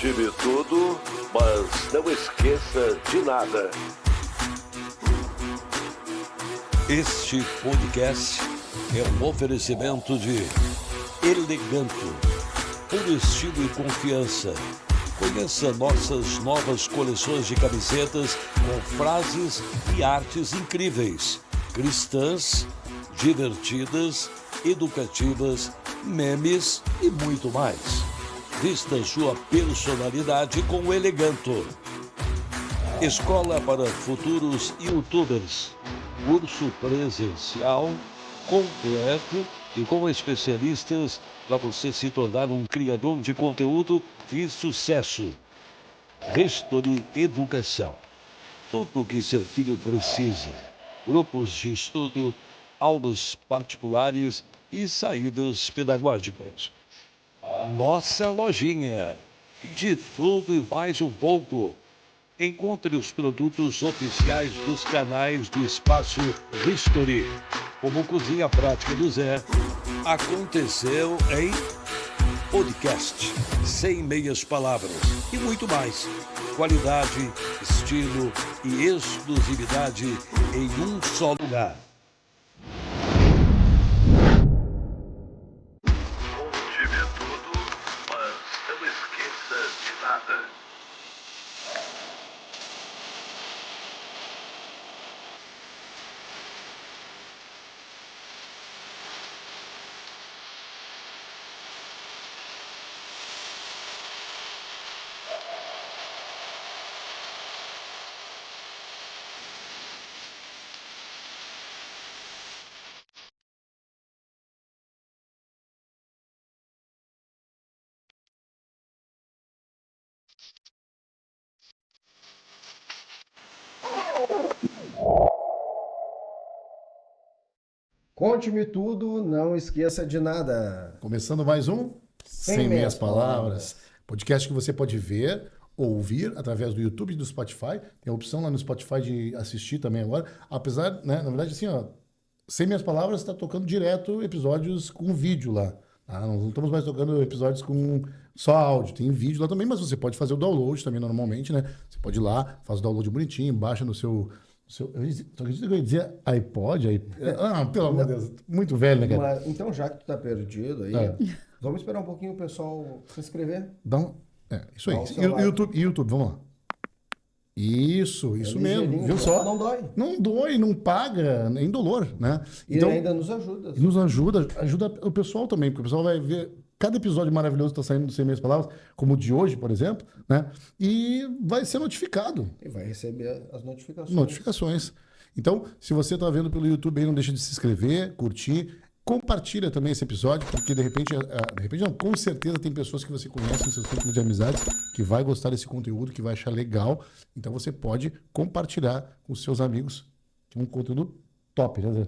Conte-me tudo, mas não esqueça de nada. Este podcast é um oferecimento de Eleganto, puro estilo e confiança. Conheça nossas novas coleções de camisetas com frases e artes incríveis, cristãs, divertidas, educativas, memes e muito mais. Vista sua personalidade com o Eleganto. Escola para futuros youtubers. Curso presencial, completo e com especialistas para você se tornar um criador de conteúdo de sucesso. History Educação. Tudo o que seu filho precisa. Grupos de estudo, aulas particulares e saídas pedagógicas. Nossa lojinha. De tudo e mais um pouco. Encontre os produtos oficiais dos canais do Espaço History, como Cozinha Prática do Zé. Aconteceu em podcast, sem meias palavras e muito mais. Qualidade, estilo e exclusividade em um só lugar. Conte-me tudo, mas não esqueça de nada. Conte-me tudo, não esqueça de nada. Começando mais um Sem Meias Palavras. Podcast que você pode ver ou ouvir através do YouTube e do Spotify. Tem a opção lá no Spotify de assistir também agora. Apesar, né, na verdade, assim, ó, Sem Meias Palavras está tocando direto episódios com vídeo lá. Tá? Não estamos mais tocando episódios com só áudio. Tem vídeo lá também, mas você pode fazer o download também normalmente, né? Você pode ir lá, faz o download bonitinho, baixa no seu... Tu acredita que eu ia dizer iPod? Pelo amor de Deus, muito velho, né, cara? Mas, então, já que tu tá perdido aí, vamos esperar um pouquinho o pessoal se inscrever. Isso aí. Dá o seu like. YouTube, vamos lá. Isso mesmo, ligeirinho, viu só? não dói. Não dói, não paga, é indolor, né? E ainda nos ajuda. E nos ajuda o pessoal também, porque o pessoal vai ver cada episódio maravilhoso que está saindo do Sem Meias Palavras, como o de hoje, por exemplo, né? E vai ser notificado. E vai receber as notificações. Notificações. Então, se você está vendo pelo YouTube aí, não deixa de se inscrever, curtir, compartilha também esse episódio, porque de repente não, com certeza tem pessoas que você conhece no seu círculo de amizades que vai gostar desse conteúdo, que vai achar legal. Então você pode compartilhar com os seus amigos, que é um conteúdo top, né, Zé?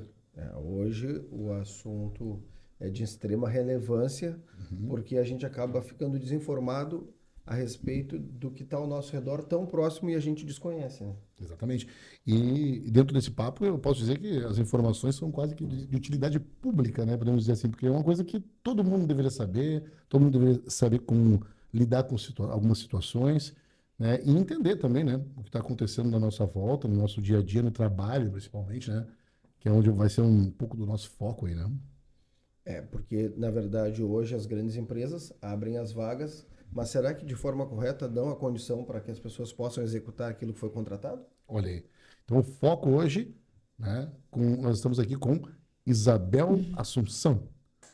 Hoje o assunto é de extrema relevância, porque a gente acaba ficando desinformado a respeito do que está ao nosso redor tão próximo e a gente desconhece, né? Exatamente. E dentro desse papo eu posso dizer que as informações são quase que de utilidade pública, né? Podemos dizer assim, porque é uma coisa que todo mundo deveria saber, todo mundo deveria saber como lidar com algumas situações, né? E entender também, né? O que está acontecendo na nossa volta, no nosso dia a dia, no trabalho principalmente, né? Que é onde vai ser um pouco do nosso foco aí, né? Porque, na verdade, hoje as grandes empresas abrem as vagas, mas será que de forma correta dão a condição para que as pessoas possam executar aquilo que foi contratado? Olha aí. Então, o foco hoje, né? Nós estamos aqui com Isabel Assunção,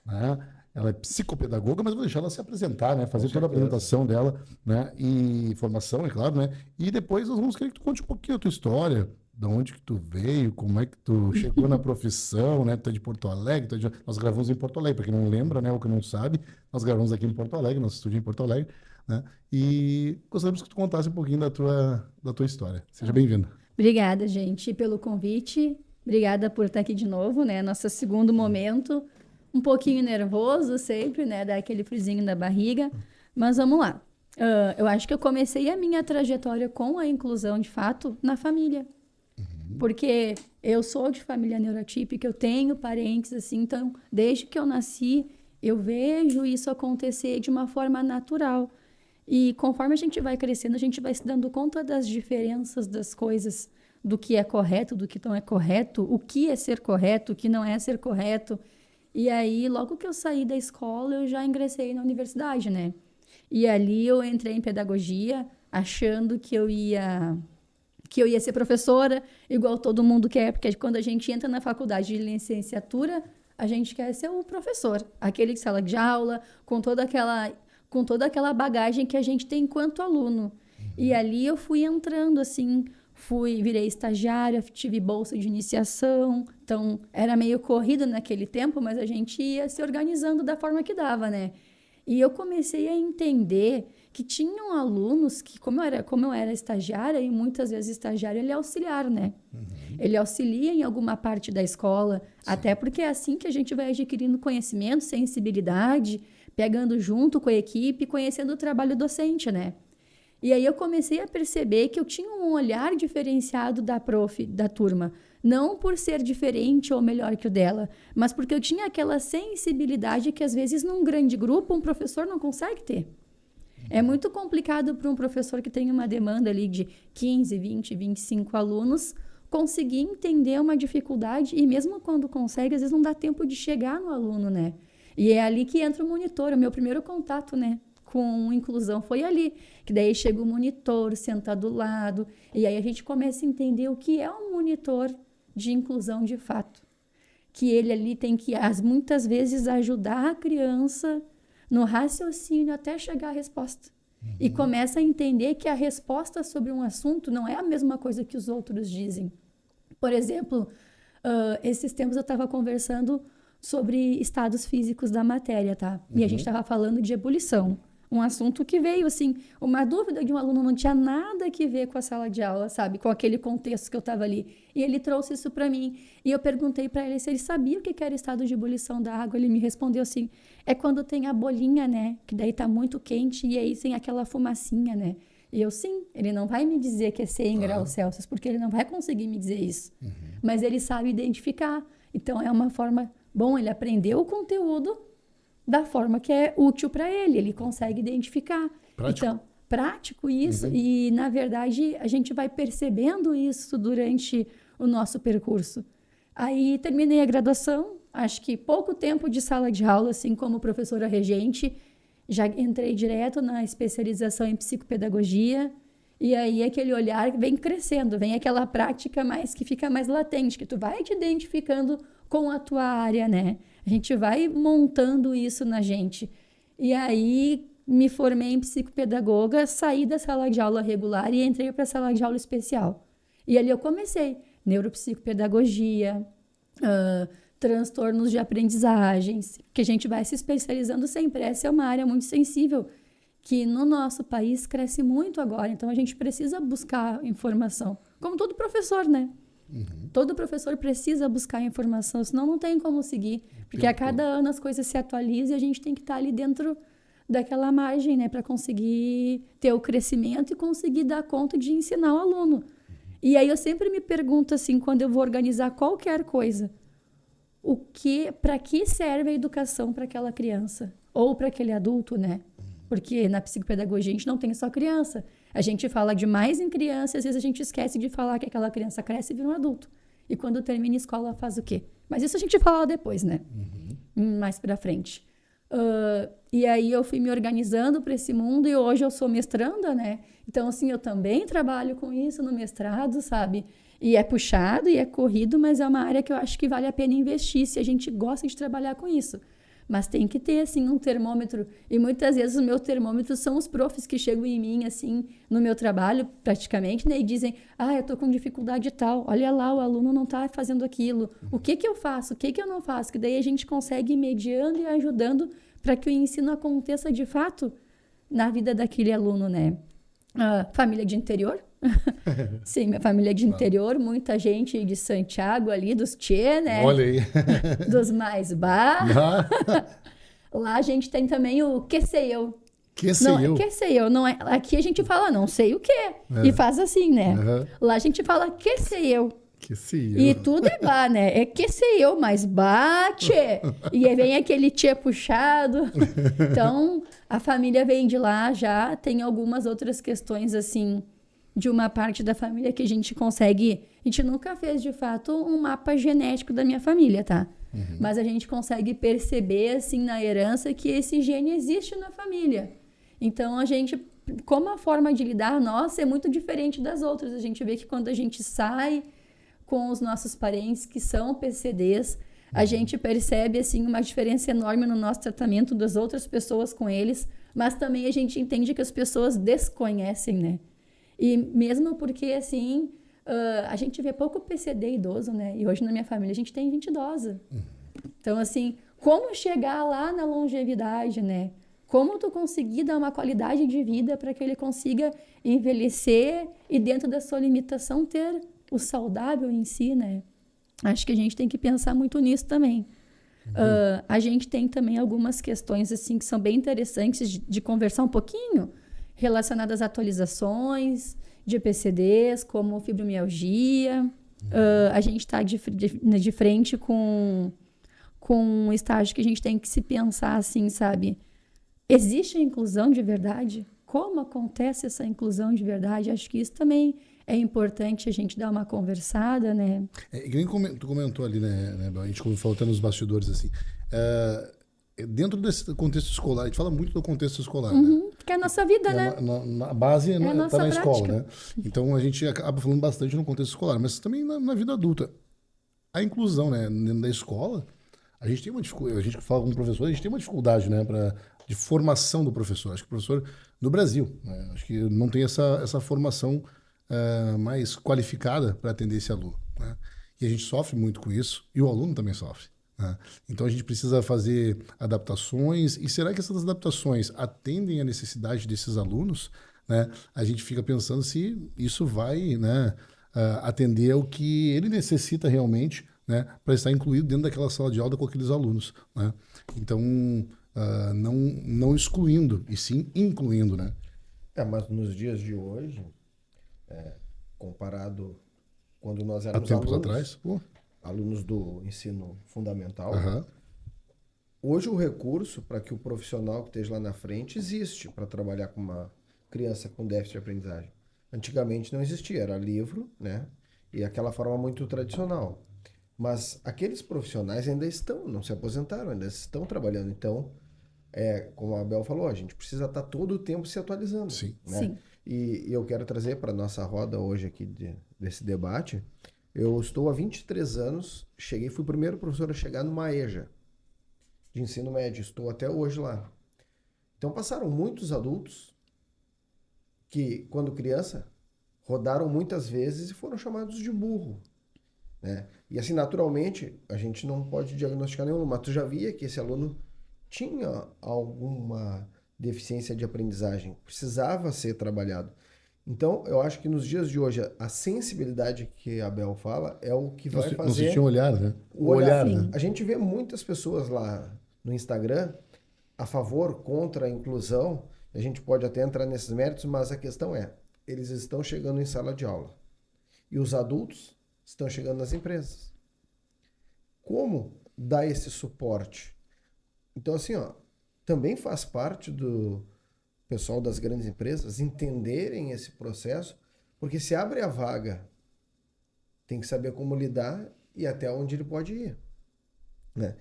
né? Ela é psicopedagoga, mas vou deixar ela se apresentar, né? Fazer toda a apresentação dela, né? E formação, é claro, né? E depois nós vamos querer que tu conte um pouquinho a tua história, de onde que tu veio, como é que tu chegou na profissão, né? Tu é de Porto Alegre, nós gravamos em Porto Alegre, para quem não lembra, né? Ou que não sabe, nós gravamos aqui em Porto Alegre, nosso estúdio em Porto Alegre, né? E gostaríamos que tu contasse um pouquinho da tua história. Seja bem-vinda. Obrigada, gente, pelo convite. Obrigada por estar aqui de novo, né? Nosso segundo momento. Um pouquinho nervoso sempre, né? Dá aquele frisinho na barriga. Mas vamos lá. Eu acho que eu comecei a minha trajetória com a inclusão, de fato, na família. Porque eu sou de família neurotípica, eu tenho parentes assim, então, desde que eu nasci, eu vejo isso acontecer de uma forma natural. E conforme a gente vai crescendo, a gente vai se dando conta das diferenças das coisas, do que é correto, do que não é correto, o que é ser correto, o que não é ser correto. E aí, logo que eu saí da escola, eu já ingressei na universidade, né? E ali eu entrei em pedagogia, achando que eu ia ser professora, igual todo mundo quer, porque quando a gente entra na faculdade de licenciatura, a gente quer ser o professor, aquele de sala de aula, com toda aquela bagagem que a gente tem enquanto aluno. E ali eu fui entrando, assim, virei estagiária, tive bolsa de iniciação, então era meio corrida naquele tempo, mas a gente ia se organizando da forma que dava, né? E eu comecei a entender que tinham alunos que, como eu era estagiária, e muitas vezes estagiário ele é auxiliar, né? Ele auxilia em alguma parte da escola, até porque é assim que a gente vai adquirindo conhecimento, sensibilidade, pegando junto com a equipe, conhecendo o trabalho docente, né? E aí eu comecei a perceber que eu tinha um olhar diferenciado da turma. Não por ser diferente ou melhor que o dela, mas porque eu tinha aquela sensibilidade que, às vezes, num grande grupo, um professor não consegue ter. É muito complicado para um professor que tem uma demanda ali de 15, 20, 25 alunos conseguir entender uma dificuldade e mesmo quando consegue, às vezes não dá tempo de chegar no aluno, né? E é ali que entra o monitor, o meu primeiro contato, né? Com inclusão foi ali, que daí chega o monitor, senta do lado, e aí a gente começa a entender o que é um monitor de inclusão de fato. Que ele ali tem que, muitas vezes, ajudar a criança no raciocínio até chegar à resposta. E começa a entender que a resposta sobre um assunto não é a mesma coisa que os outros dizem. Por exemplo, esses tempos eu estava conversando sobre estados físicos da matéria, tá? E a gente estava falando de ebulição. Um assunto que veio, assim, uma dúvida de um aluno, não tinha nada que ver com a sala de aula, sabe? Com aquele contexto que eu estava ali. E ele trouxe isso para mim. E eu perguntei para ele se ele sabia o que era estado de ebulição da água. Ele me respondeu assim, é quando tem a bolinha, né? Que daí tá muito quente e aí tem aquela fumacinha, né? E eu, sim, ele não vai me dizer que é 100 graus Celsius, porque ele não vai conseguir me dizer isso. Mas ele sabe identificar. Então, é uma forma... Bom, ele aprendeu o conteúdo da forma que é útil para ele consegue identificar. Prático. Então, prático isso, e na verdade a gente vai percebendo isso durante o nosso percurso. Aí terminei a graduação, acho que pouco tempo de sala de aula, assim como professora regente, já entrei direto na especialização em psicopedagogia, e aí aquele olhar vem crescendo, vem aquela prática mais que fica mais latente, que tu vai te identificando com a tua área, né? A gente vai montando isso na gente. E aí me formei em psicopedagoga, saí da sala de aula regular e entrei para a sala de aula especial. E ali eu comecei neuropsicopedagogia, transtornos de aprendizagens, que a gente vai se especializando sempre. Essa é uma área muito sensível, que no nosso país cresce muito agora. Então, a gente precisa buscar informação. Como todo professor, né? Todo professor precisa buscar informação, senão não tem como seguir. Porque a cada ano as coisas se atualizam e a gente tem que estar ali dentro daquela margem, né? Para conseguir ter o crescimento e conseguir dar conta de ensinar o aluno. E aí eu sempre me pergunto assim, quando eu vou organizar qualquer coisa, para que serve a educação para aquela criança? Ou para aquele adulto, né? Porque na psicopedagogia a gente não tem só criança. A gente fala demais em criança e às vezes a gente esquece de falar que aquela criança cresce e vira um adulto. E quando termina a escola faz o quê? Mas isso a gente fala depois, né? Mais pra frente. E aí eu fui me organizando para esse mundo e hoje eu sou mestranda, né? Então, assim, eu também trabalho com isso no mestrado, sabe? E é puxado e é corrido, mas é uma área que eu acho que vale a pena investir se a gente gosta de trabalhar com isso. Mas tem que ter, assim, um termômetro. E muitas vezes o meu termômetro são os profs que chegam em mim, assim, no meu trabalho, praticamente, né? E dizem, eu tô com dificuldade e tal. Olha lá, o aluno não tá fazendo aquilo. O que eu faço? O que eu não faço? Que daí a gente consegue ir mediando e ajudando para que o ensino aconteça de fato na vida daquele aluno, né? Família de interior. Sim, minha família é de interior, muita gente de Santiago ali, dos Tchê, né? Olha aí. Dos mais bar. Lá a gente tem também o que sei eu. Que sei eu? Que sei eu. Não é, aqui a gente fala não sei o quê. E faz assim, né? Lá a gente fala que sei eu. Que se E eu. tudo é bah, né? É que sei eu, mas bate! E aí vem aquele tchê puxado. Então, a família vem de lá já. Tem algumas outras questões, assim, de uma parte da família que a gente consegue... A gente nunca fez, de fato, um mapa genético da minha família, tá? Mas a gente consegue perceber, assim, na herança que esse gene existe na família. Então, a gente... Como a forma de lidar nossa é muito diferente das outras. A gente vê que quando a gente sai com os nossos parentes que são PCDs, a gente percebe assim uma diferença enorme no nosso tratamento das outras pessoas com eles, mas também a gente entende que as pessoas desconhecem, né? E mesmo porque assim, a gente vê pouco PCD idoso, né? E hoje na minha família a gente tem gente idosa. Então assim, como chegar lá na longevidade, né? Como tu conseguir dar uma qualidade de vida para que ele consiga envelhecer e dentro da sua limitação ter o saudável em si, né? Acho que a gente tem que pensar muito nisso também. A gente tem também algumas questões assim que são bem interessantes de conversar um pouquinho, relacionadas a atualizações de PCDs, como fibromialgia. A gente está de frente com um estágio que a gente tem que se pensar assim, sabe? Existe a inclusão de verdade? Como acontece essa inclusão de verdade? Acho que isso também é importante a gente dar uma conversada, né? Que nem tu comentou ali, né, Bel? A gente falou até nos bastidores, assim. Dentro desse contexto escolar, a gente fala muito do contexto escolar, né? Que é a nossa vida, né? Na base a está nossa na escola, prática. né? Então a gente acaba falando bastante no contexto escolar, mas também na vida adulta. A inclusão, né, dentro da escola, a gente tem uma dificuldade, a gente fala com o professor, a gente tem uma dificuldade, né, de formação do professor. Acho que o professor no Brasil, né, acho que não tem essa formação mais qualificada para atender esse aluno, né? E a gente sofre muito com isso, e o aluno também sofre, né? Então a gente precisa fazer adaptações, e será que essas adaptações atendem à necessidade desses alunos, né? A gente fica pensando se isso vai, né, atender ao que ele necessita realmente, né, para estar incluído dentro daquela sala de aula com aqueles alunos, né? Então, não excluindo, e sim incluindo, né? Mas nos dias de hoje, comparado quando nós Há éramos tempos atrás, alunos do ensino fundamental, aham. hoje o recurso para que o profissional que esteja lá na frente existe para trabalhar com uma criança com déficit de aprendizagem. Antigamente não existia, era livro, né? E aquela forma muito tradicional. Mas aqueles profissionais ainda estão, não se aposentaram, ainda estão trabalhando. Então, como a Bel falou, a gente precisa estar todo o tempo se atualizando. Sim. Né? Sim. E eu quero trazer para a nossa roda hoje aqui desse debate. Eu estou há 23 anos, fui o primeiro professor a chegar numa EJA de ensino médio, estou até hoje lá. Então passaram muitos adultos que, quando criança, rodaram muitas vezes e foram chamados de burro. Né? E assim, naturalmente, a gente não pode diagnosticar nenhum, mas tu já via que esse aluno tinha alguma deficiência de aprendizagem, precisava ser trabalhado. Então, eu acho que nos dias de hoje, a sensibilidade que a Bel fala é o que vai fazer... Não se tinha olhar, né? O olhar, Sim. né? A gente vê muitas pessoas lá no Instagram a favor, contra a inclusão. A gente pode até entrar nesses méritos, mas a questão é, eles estão chegando em sala de aula. E os adultos estão chegando nas empresas. Como dar esse suporte? Então, assim, também faz parte do pessoal das grandes empresas entenderem esse processo, porque se abre a vaga, tem que saber como lidar e até onde ele pode ir. Né?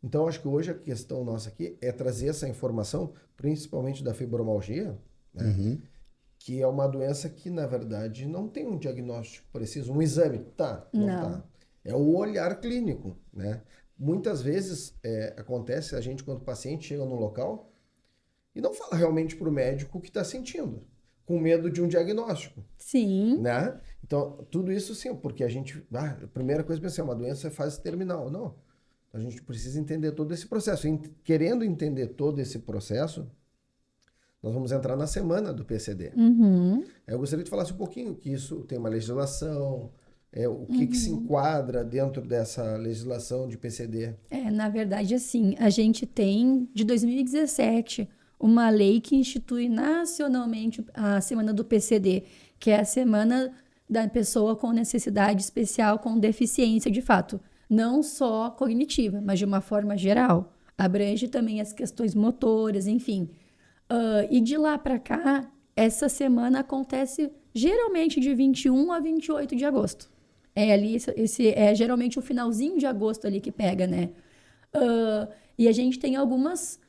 Então, acho que hoje a questão nossa aqui é trazer essa informação, principalmente da fibromialgia, né? Que é uma doença que, na verdade, não tem um diagnóstico preciso, um exame. Não tá. É o olhar clínico, né? Muitas vezes acontece a gente, quando o paciente chega no local, e não fala realmente para o médico o que está sentindo, com medo de um diagnóstico. Sim. Né? Então, tudo isso sim, porque a gente... a primeira coisa é pensar, uma doença é fase terminal. Não. A gente precisa entender todo esse processo. Querendo entender todo esse processo, nós vamos entrar na semana do PCD. Eu gostaria de falar um pouquinho que isso tem uma legislação, o que se enquadra dentro dessa legislação de PCD. Na verdade, assim, a gente tem, de 2017, uma lei que institui nacionalmente a semana do PCD, que é a semana da pessoa com necessidade especial, com deficiência de fato. Não só cognitiva, mas de uma forma geral. Abrange também as questões motoras, enfim. E de lá para cá, essa semana acontece geralmente de 21 a 28 de agosto. É ali, é geralmente o finalzinho de agosto ali que pega, né? E a gente tem alguns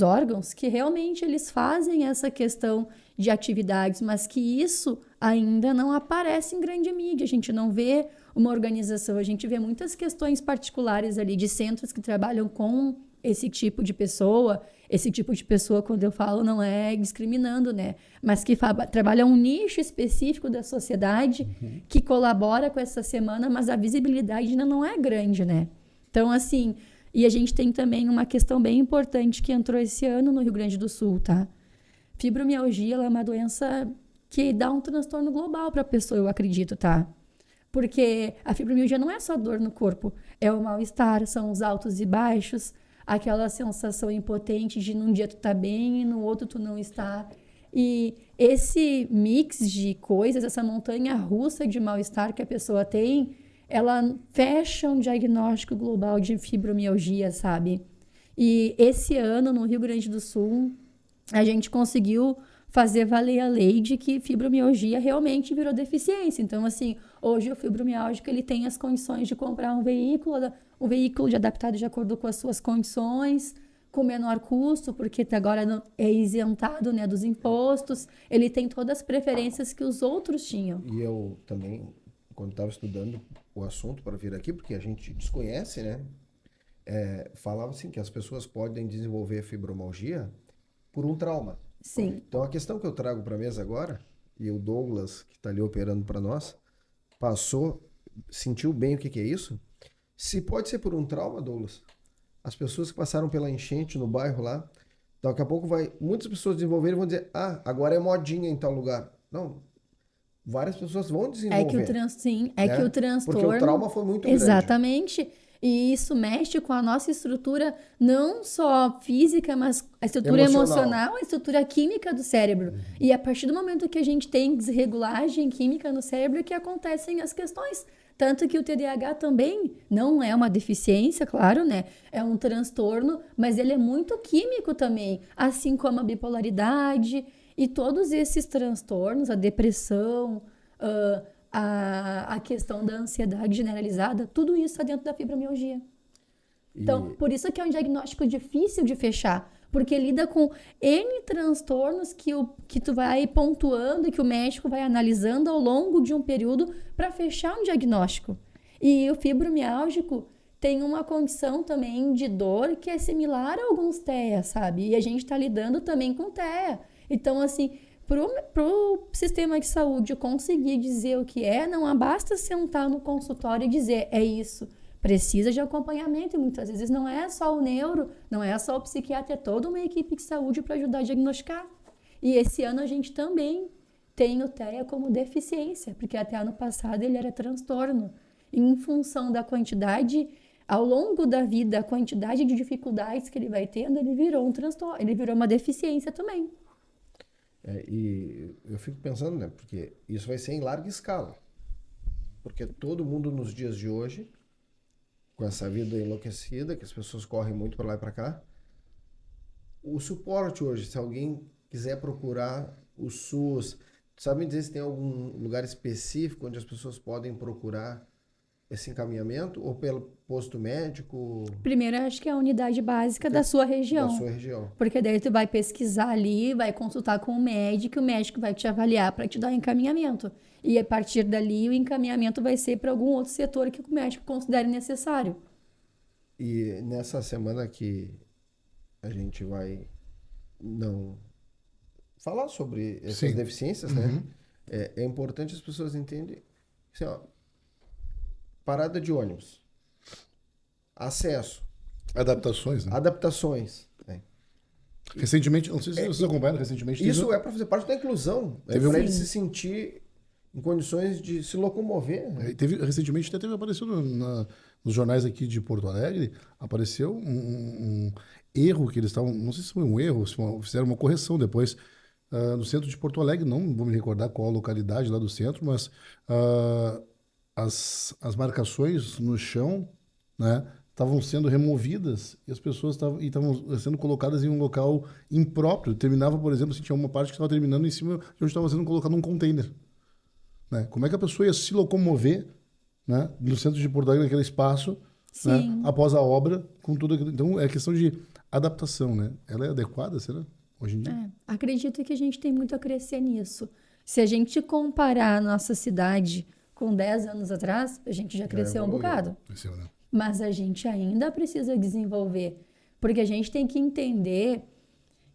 órgãos que realmente eles fazem essa questão de atividades, mas que isso ainda não aparece em grande mídia. A gente não vê uma organização, a gente vê muitas questões particulares ali de centros que trabalham com esse tipo de pessoa. Esse tipo de pessoa, quando eu falo, não é discriminando, né? Mas que trabalha um nicho específico da sociedade que colabora com essa semana, mas a visibilidade ainda não é grande, né? Então, assim, e a gente tem também uma questão bem importante que entrou esse ano no Rio Grande do Sul, tá? Fibromialgia, ela é uma doença que dá um transtorno global para a pessoa, eu acredito, tá? Porque a fibromialgia não é só dor no corpo, é o mal-estar, são os altos e baixos, aquela sensação impotente de num dia tu tá bem e no outro tu não está. E esse mix de coisas, essa montanha russa de mal-estar que a pessoa tem, ela fecha um diagnóstico global de fibromialgia, sabe? E esse ano, no Rio Grande do Sul, a gente conseguiu fazer valer a lei de que fibromialgia realmente virou deficiência. Então, assim, hoje o fibromialgico ele tem as condições de comprar um veículo de adaptado de acordo com as suas condições, com menor custo, porque agora é isentado, né, dos impostos. Ele tem todas as preferências que os outros tinham. E eu também, quando estava estudando o assunto para vir aqui, porque a gente desconhece, né? Falava assim que as pessoas podem desenvolver fibromialgia por um trauma. Sim. Então a questão que eu trago para a mesa agora, e o Douglas, que está ali operando para nós, sentiu bem o que é isso. Se pode ser por um trauma, Douglas, as pessoas que passaram pela enchente no bairro lá, daqui a pouco muitas pessoas desenvolverem e vão dizer, agora é modinha em tal lugar. Não, várias pessoas vão desenvolver. Que o transtorno... Porque o trauma foi muito grande. Exatamente. E isso mexe com a nossa estrutura, não só física, mas a estrutura emocional, a estrutura química do cérebro. E a partir do momento que a gente tem desregulagem química no cérebro, é que acontecem as questões. Tanto que o TDAH também não é uma deficiência, claro, né? É um transtorno, mas ele é muito químico também, assim como a bipolaridade e todos esses transtornos, a depressão, a questão da ansiedade generalizada, tudo isso está dentro da fibromialgia. Então, por isso que é um diagnóstico difícil de fechar, porque lida com N transtornos que tu vai pontuando e que o médico vai analisando ao longo de um período para fechar um diagnóstico. E o fibromialgico tem uma condição também de dor que é similar a alguns TEA, sabe? E a gente está lidando também com TEA. Então, assim, pro sistema de saúde conseguir dizer o que é, não basta sentar no consultório e dizer, é isso. Precisa de acompanhamento e muitas vezes não é só o neuro, não é só o psiquiatra, é toda uma equipe de saúde para ajudar a diagnosticar. E esse ano a gente também tem o TEA como deficiência, porque até ano passado ele era transtorno. E em função da quantidade, ao longo da vida, a quantidade de dificuldades que ele vai tendo, ele virou um transtorno, ele virou uma deficiência também. E eu fico pensando, né, porque isso vai ser em larga escala. Porque todo mundo nos dias de hoje, com essa vida enlouquecida, que as pessoas correm muito para lá e para cá, o suporte hoje, se alguém quiser procurar o SUS, sabe me dizer se tem algum lugar específico onde as pessoas podem procurar esse encaminhamento, ou pelo posto médico? Primeiro, eu acho que é a unidade básica da sua região. Da sua região. Porque daí tu vai pesquisar ali, vai consultar com o médico vai te avaliar para te dar encaminhamento. E a partir dali, o encaminhamento vai ser para algum outro setor que o médico considere necessário. E nessa semana que a gente vai falar sobre essas deficiências, né? É importante as pessoas entenderem. Assim, ó, parada de ônibus, acesso, adaptações, né? Adaptações. Recentemente, não sei se vocês acompanharam, recentemente... Isso é para fazer parte da inclusão, para ele se sentir em condições de se locomover. Né? Recentemente até apareceu nos jornais aqui de Porto Alegre, apareceu um erro que eles estavam, não sei se foi um erro, se fizeram uma correção depois, no centro de Porto Alegre, não vou me recordar qual a localidade lá do centro, mas as marcações no chão, né, estavam sendo removidas e as pessoas estavam sendo colocadas em um local impróprio. Terminava, por exemplo, se tinha uma parte que estava terminando em cima de onde estava sendo colocado um container. Né? Como é que a pessoa ia se locomover, né, no centro de Porto Alegre, naquele espaço, né, após a obra, com tudo aquilo? Então, é questão de adaptação, né? Ela é adequada, será? Hoje em dia? Acredito que a gente tem muito a crescer nisso. Se a gente comparar a nossa cidade com 10 anos atrás, a gente já cresceu um bocado. Cresceu, né? Mas a gente ainda precisa desenvolver. Porque a gente tem que entender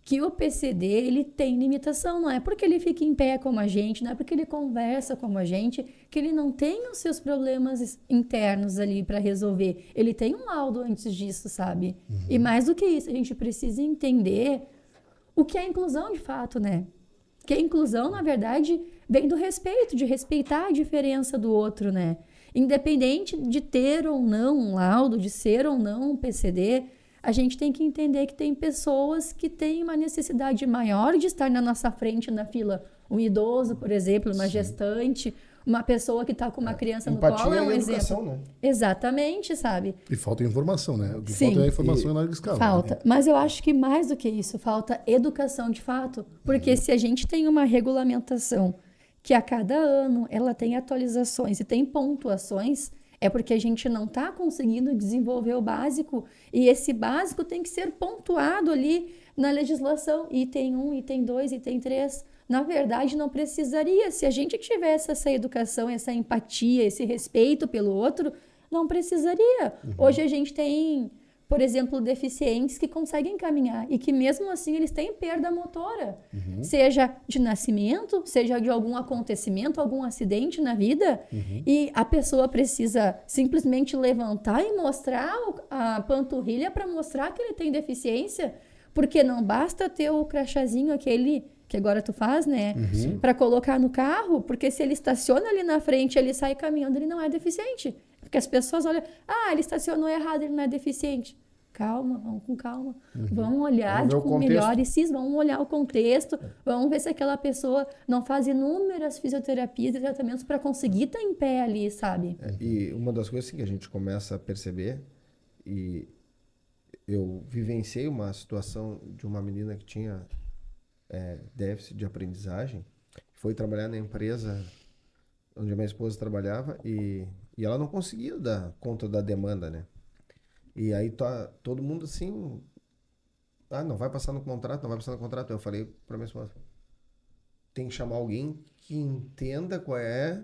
que o PCD, ele tem limitação. Não é porque ele fica em pé como a gente, não é porque ele conversa como a gente, que ele não tem os seus problemas internos ali para resolver. Ele tem um laudo antes disso, sabe? E mais do que isso, a gente precisa entender o que é inclusão de fato, né? Que a inclusão, na verdade, vem do respeito, de respeitar a diferença do outro, né? Independente de ter ou não um laudo, de ser ou não um PCD, a gente tem que entender que tem pessoas que têm uma necessidade maior de estar na nossa frente na fila. Um idoso, por exemplo, uma gestante, uma pessoa que está com uma criança no colo, é um educação, exemplo. né? Exatamente, sabe? E falta informação, né? O que Sim. falta é a informação em larga escala. Falta. Né? Mas eu acho que mais do que isso, falta educação de fato. Porque se a gente tem uma regulamentação que a cada ano ela tem atualizações e tem pontuações, é porque a gente não está conseguindo desenvolver o básico. E esse básico tem que ser pontuado ali na legislação. Item 1, item 2, item 3. Na verdade, não precisaria. Se a gente tivesse essa educação, essa empatia, esse respeito pelo outro, não precisaria. Hoje a gente tem, por exemplo, deficientes que conseguem caminhar e que mesmo assim eles têm perda motora. Seja de nascimento, seja de algum acontecimento, algum acidente na vida. E a pessoa precisa simplesmente levantar e mostrar a panturrilha para mostrar que ele tem deficiência. Porque não basta ter o crachazinho aquele que agora tu faz, né? Para colocar no carro, porque se ele estaciona ali na frente, ele sai caminhando, ele não é deficiente. Porque as pessoas olham, ele estacionou errado, ele não é deficiente. Calma, vamos com calma. Vamos olhar com melhores, vamos olhar o contexto, vamos ver se aquela pessoa não faz inúmeras fisioterapias e tratamentos para conseguir estar em pé ali, sabe? E uma das coisas que a gente começa a perceber, e eu vivenciei uma situação de uma menina que tinha déficit de aprendizagem, foi trabalhar na empresa onde a minha esposa trabalhava e ela não conseguia dar conta da demanda, né? E aí todo mundo assim, não vai passar no contrato, não vai passar no contrato. Eu falei para minha esposa, tem que chamar alguém que entenda qual é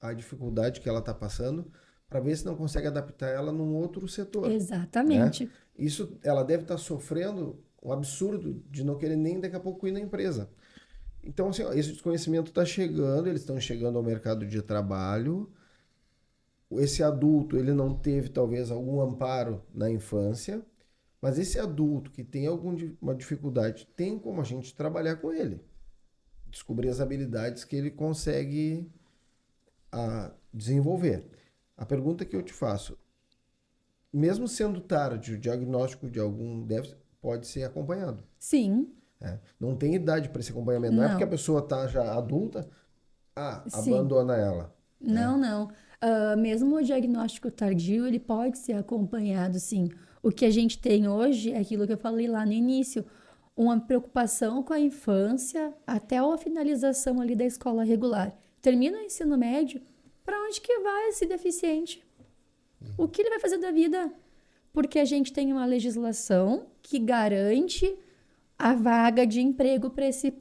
a dificuldade que ela está passando para ver se não consegue adaptar ela num outro setor. Exatamente. Né? Isso, ela deve estar sofrendo um absurdo de não querer nem daqui a pouco ir na empresa. Então, assim, esse desconhecimento está chegando, eles estão chegando ao mercado de trabalho. Esse adulto, ele não teve talvez algum amparo na infância, mas esse adulto que tem alguma dificuldade, tem como a gente trabalhar com ele. Descobrir as habilidades que ele consegue desenvolver. A pergunta que eu te faço, mesmo sendo tarde, o diagnóstico de algum déficit pode ser acompanhado. Sim. Não tem idade para esse acompanhamento. Não é porque a pessoa está já adulta, abandona ela. Não. Mesmo o diagnóstico tardio, ele pode ser acompanhado, sim. O que a gente tem hoje é aquilo que eu falei lá no início, uma preocupação com a infância até a finalização ali da escola regular. Termina o ensino médio, para onde que vai esse deficiente? O que ele vai fazer da vida? Porque a gente tem uma legislação que garante a vaga de emprego para esse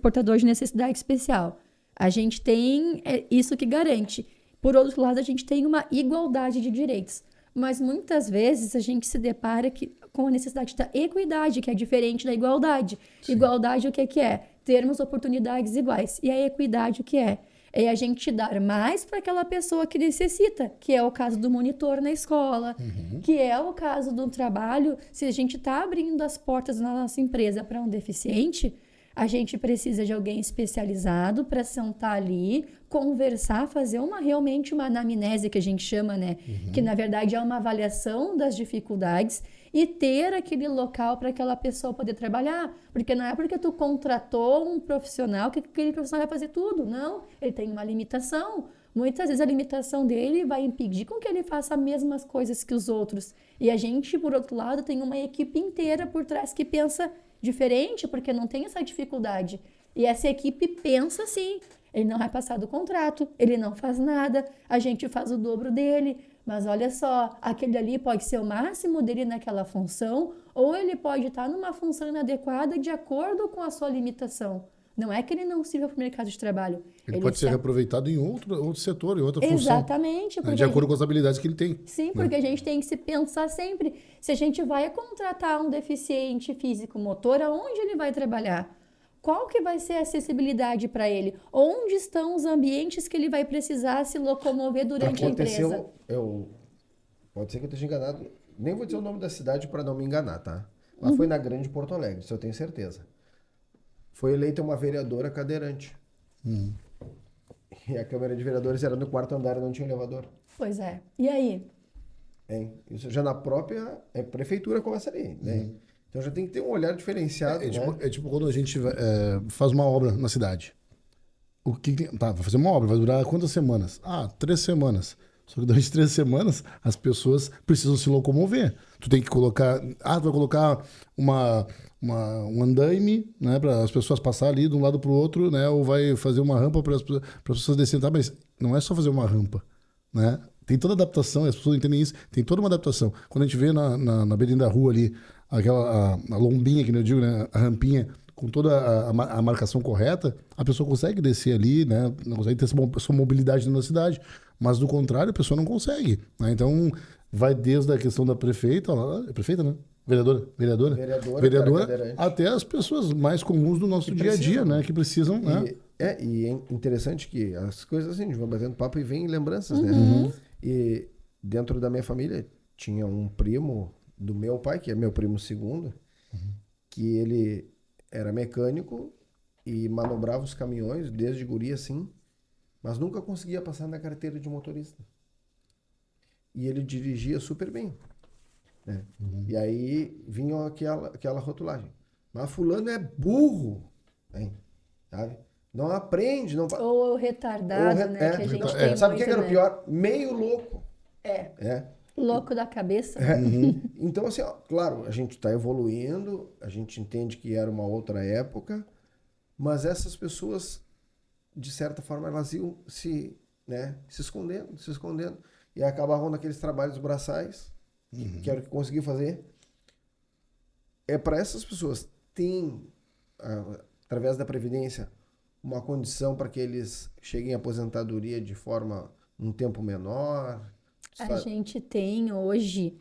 portador de necessidade especial. A gente tem isso que garante. Por outro lado, a gente tem uma igualdade de direitos. Mas muitas vezes a gente se depara com a necessidade da equidade, que é diferente da igualdade. Sim. Igualdade o que é? Termos oportunidades iguais. E a equidade o que é? É a gente dar mais para aquela pessoa que necessita, que é o caso do monitor na escola, que é o caso do trabalho. Se a gente está abrindo as portas na nossa empresa para um deficiente, a gente precisa de alguém especializado para sentar ali, conversar, fazer realmente uma anamnese, que a gente chama, né? Que, na verdade, é uma avaliação das dificuldades e ter aquele local para aquela pessoa poder trabalhar. Porque não é porque tu contratou um profissional que aquele profissional vai fazer tudo. Não, ele tem uma limitação. Muitas vezes a limitação dele vai impedir com que ele faça as mesmas coisas que os outros. E a gente, por outro lado, tem uma equipe inteira por trás que pensa diferente, porque não tem essa dificuldade. E essa equipe pensa assim, ele não vai passar do contrato, ele não faz nada, a gente faz o dobro dele. Mas olha só, aquele ali pode ser o máximo dele naquela função, ou ele pode estar numa função inadequada de acordo com a sua limitação. Não é que ele não sirva para o mercado de trabalho. Ele pode ser reaproveitado em outro setor, em outra função. Exatamente. Né? De acordo com as habilidades que ele tem. Sim, né? porque a gente tem que se pensar sempre. Se a gente vai contratar um deficiente físico motor, aonde ele vai trabalhar? Qual que vai ser a acessibilidade para ele? Onde estão os ambientes que ele vai precisar se locomover durante a empresa? Pode ser que eu esteja enganado. Nem vou dizer o nome da cidade para não me enganar, tá? Mas foi na Grande Porto Alegre, isso eu tenho certeza. Foi eleita uma vereadora cadeirante. E a Câmara de Vereadores era no 4º andar e não tinha elevador. Pois é. E aí? Isso já na própria prefeitura começa ali, né? Então já tem que ter um olhar diferenciado. É tipo quando a gente faz uma obra na cidade. Vai fazer uma obra, vai durar quantas semanas? 3 semanas. Só que durante 3 semanas as pessoas precisam se locomover. Tu tem que colocar. Tu vai colocar um andaime, né, para as pessoas passarem ali de um lado para o outro, né? Ou vai fazer uma rampa para as pessoas descerem. Tá, mas não é só fazer uma rampa, né? Tem toda adaptação, as pessoas entendem isso, tem toda uma adaptação. Quando a gente vê na beirinha da rua ali, a lombinha, que eu digo, né, a rampinha, com toda a marcação correta, a pessoa consegue descer ali, né, não consegue ter essa mobilidade na cidade, mas do contrário, a pessoa não consegue. Né? Então, vai desde a questão da prefeita, é prefeita, né? Vereadora, até as pessoas mais comuns do nosso dia a dia, né, que precisam, né? E é interessante que as coisas assim, a gente vai batendo papo e vem lembranças, né? E dentro da minha família tinha um primo do meu pai, que é meu primo segundo, que ele era mecânico e manobrava os caminhões desde guri assim, mas nunca conseguia passar na carteira de motorista. E ele dirigia super bem. Né? E aí vinha aquela rotulagem. Mas fulano é burro, hein? Sabe? Não aprende. Não... Ou retardado, né? Que a gente tem sabe o que muito, era o né? pior? Meio louco. Louco da cabeça. Então, assim, ó, claro, a gente está evoluindo, a gente entende que era uma outra época, mas essas pessoas, de certa forma, elas iam se escondendo, e acabavam naqueles trabalhos braçais, que era o que conseguiam fazer. É para essas pessoas, tem, através da Previdência, uma condição para que eles cheguem à aposentadoria de forma um tempo menor. A gente tem hoje,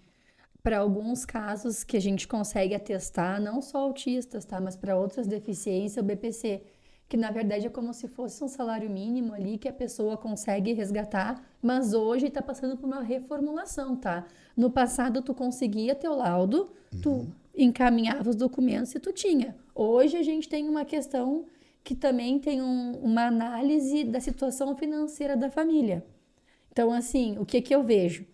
para alguns casos que a gente consegue atestar, não só autistas, tá? Mas para outras deficiências, o BPC, que na verdade é como se fosse um salário mínimo ali que a pessoa consegue resgatar, mas hoje está passando por uma reformulação, tá? No passado tu conseguia teu laudo, tu encaminhava os documentos e tu tinha. Hoje a gente tem uma questão que também tem uma análise da situação financeira da família. Então, assim, o que eu vejo?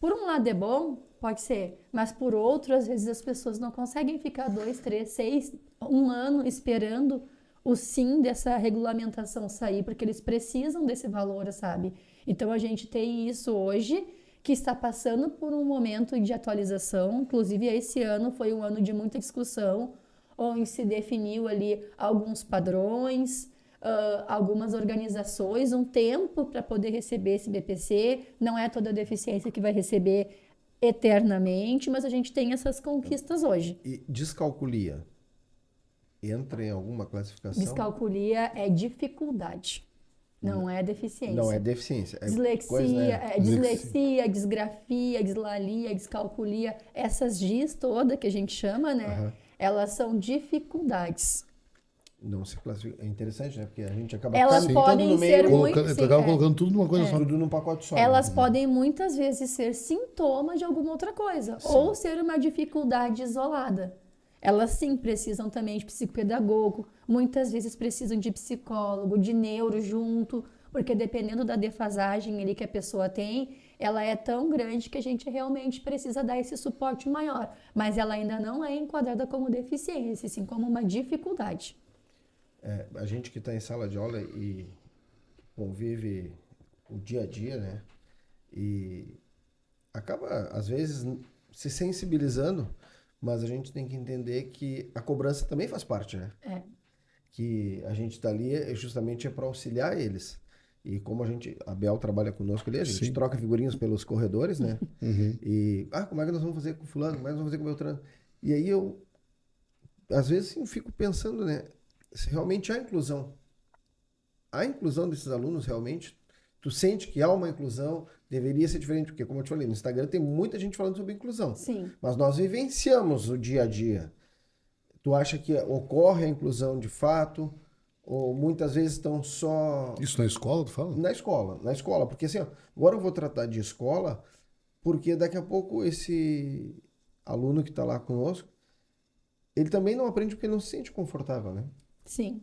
Por um lado é bom, pode ser, mas por outro, às vezes as pessoas não conseguem ficar 2, 3, 6, 1 ano esperando o sim dessa regulamentação sair, porque eles precisam desse valor, sabe? Então, a gente tem isso hoje, que está passando por um momento de atualização, inclusive esse ano foi um ano de muita discussão, onde se definiu ali alguns padrões, algumas organizações, um tempo para poder receber esse BPC. Não é toda deficiência que vai receber eternamente, mas a gente tem essas conquistas hoje. E descalculia entra em alguma classificação? Descalculia é dificuldade, não é deficiência. Não é deficiência. É dislexia, dislexia, disgrafia, dislalia, descalculia, essas DIS todas que a gente chama, né? Elas são dificuldades. Não se classifica. É interessante, né? Porque a gente acaba elas podem ser colocando tudo numa coisa só. Tudo num pacote só. Elas podem muitas vezes ser sintomas de alguma outra coisa. Sim. Ou ser uma dificuldade isolada. Elas sim precisam também de psicopedagogo. Muitas vezes precisam de psicólogo, de neuro junto. Porque dependendo da defasagem ali que a pessoa tem, ela é tão grande que a gente realmente precisa dar esse suporte maior. Mas ela ainda não é enquadrada como deficiência, sim como uma dificuldade. A gente que está em sala de aula e convive o dia a dia, né? E acaba, às vezes, se sensibilizando, mas a gente tem que entender que a cobrança também faz parte, né? Que a gente está ali justamente para auxiliar eles. E como a Bel trabalha conosco ali, a gente Sim. troca figurinhas pelos corredores, né? E, como é que nós vamos fazer com fulano? Como é que nós vamos fazer com o Beltrano? E aí eu, às vezes, assim, fico pensando, né? Se realmente há inclusão. A inclusão desses alunos, realmente, tu sente que há uma inclusão, deveria ser diferente, porque, como eu te falei, no Instagram tem muita gente falando sobre inclusão. Sim. Mas nós vivenciamos o dia a dia. Tu acha que ocorre a inclusão de fato? Ou muitas vezes estão só Isso na escola, tu fala? na escola. Porque assim, ó, agora eu vou tratar de escola, porque daqui a pouco esse aluno que está lá conosco, ele também não aprende porque ele não se sente confortável, né? Sim.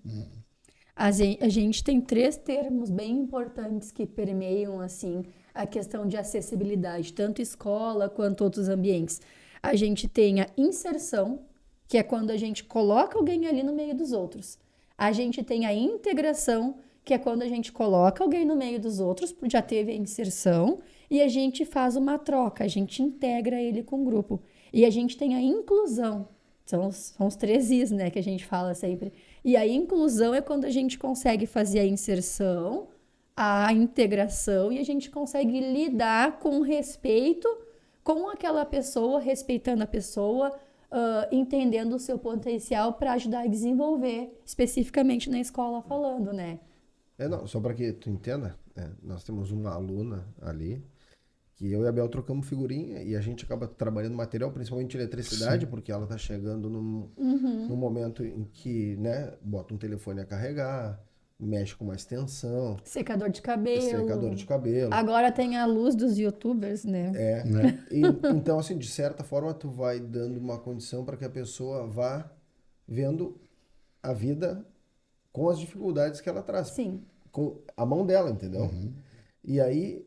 A gente tem 3 termos bem importantes que permeiam, assim, a questão de acessibilidade, tanto escola quanto outros ambientes. A gente tem a inserção, que é quando a gente coloca alguém ali no meio dos outros. A gente tem a integração, que é quando a gente coloca alguém no meio dos outros, já teve a inserção, e a gente faz uma troca, a gente integra ele com o grupo. E a gente tem a inclusão, são os 3 Is, né, que a gente fala sempre. E a inclusão é quando a gente consegue fazer a inserção, a integração, e a gente consegue lidar com respeito com aquela pessoa, respeitando a pessoa, entendendo o seu potencial para ajudar a desenvolver, especificamente na escola falando, né? Não, só para que tu entenda, nós temos uma aluna ali que eu e a Bel trocamos figurinha e a gente acaba trabalhando material, principalmente eletricidade, porque ela está chegando num momento em que, né, bota um telefone a carregar, mexe com uma extensão, Secador de cabelo. secador de cabelo. Agora tem a luz dos YouTubers, né? Então, assim, de certa forma, tu vai dando uma condição para que a pessoa vá vendo a vida com as dificuldades que ela traz. Sim. Com a mão dela, entendeu? E aí,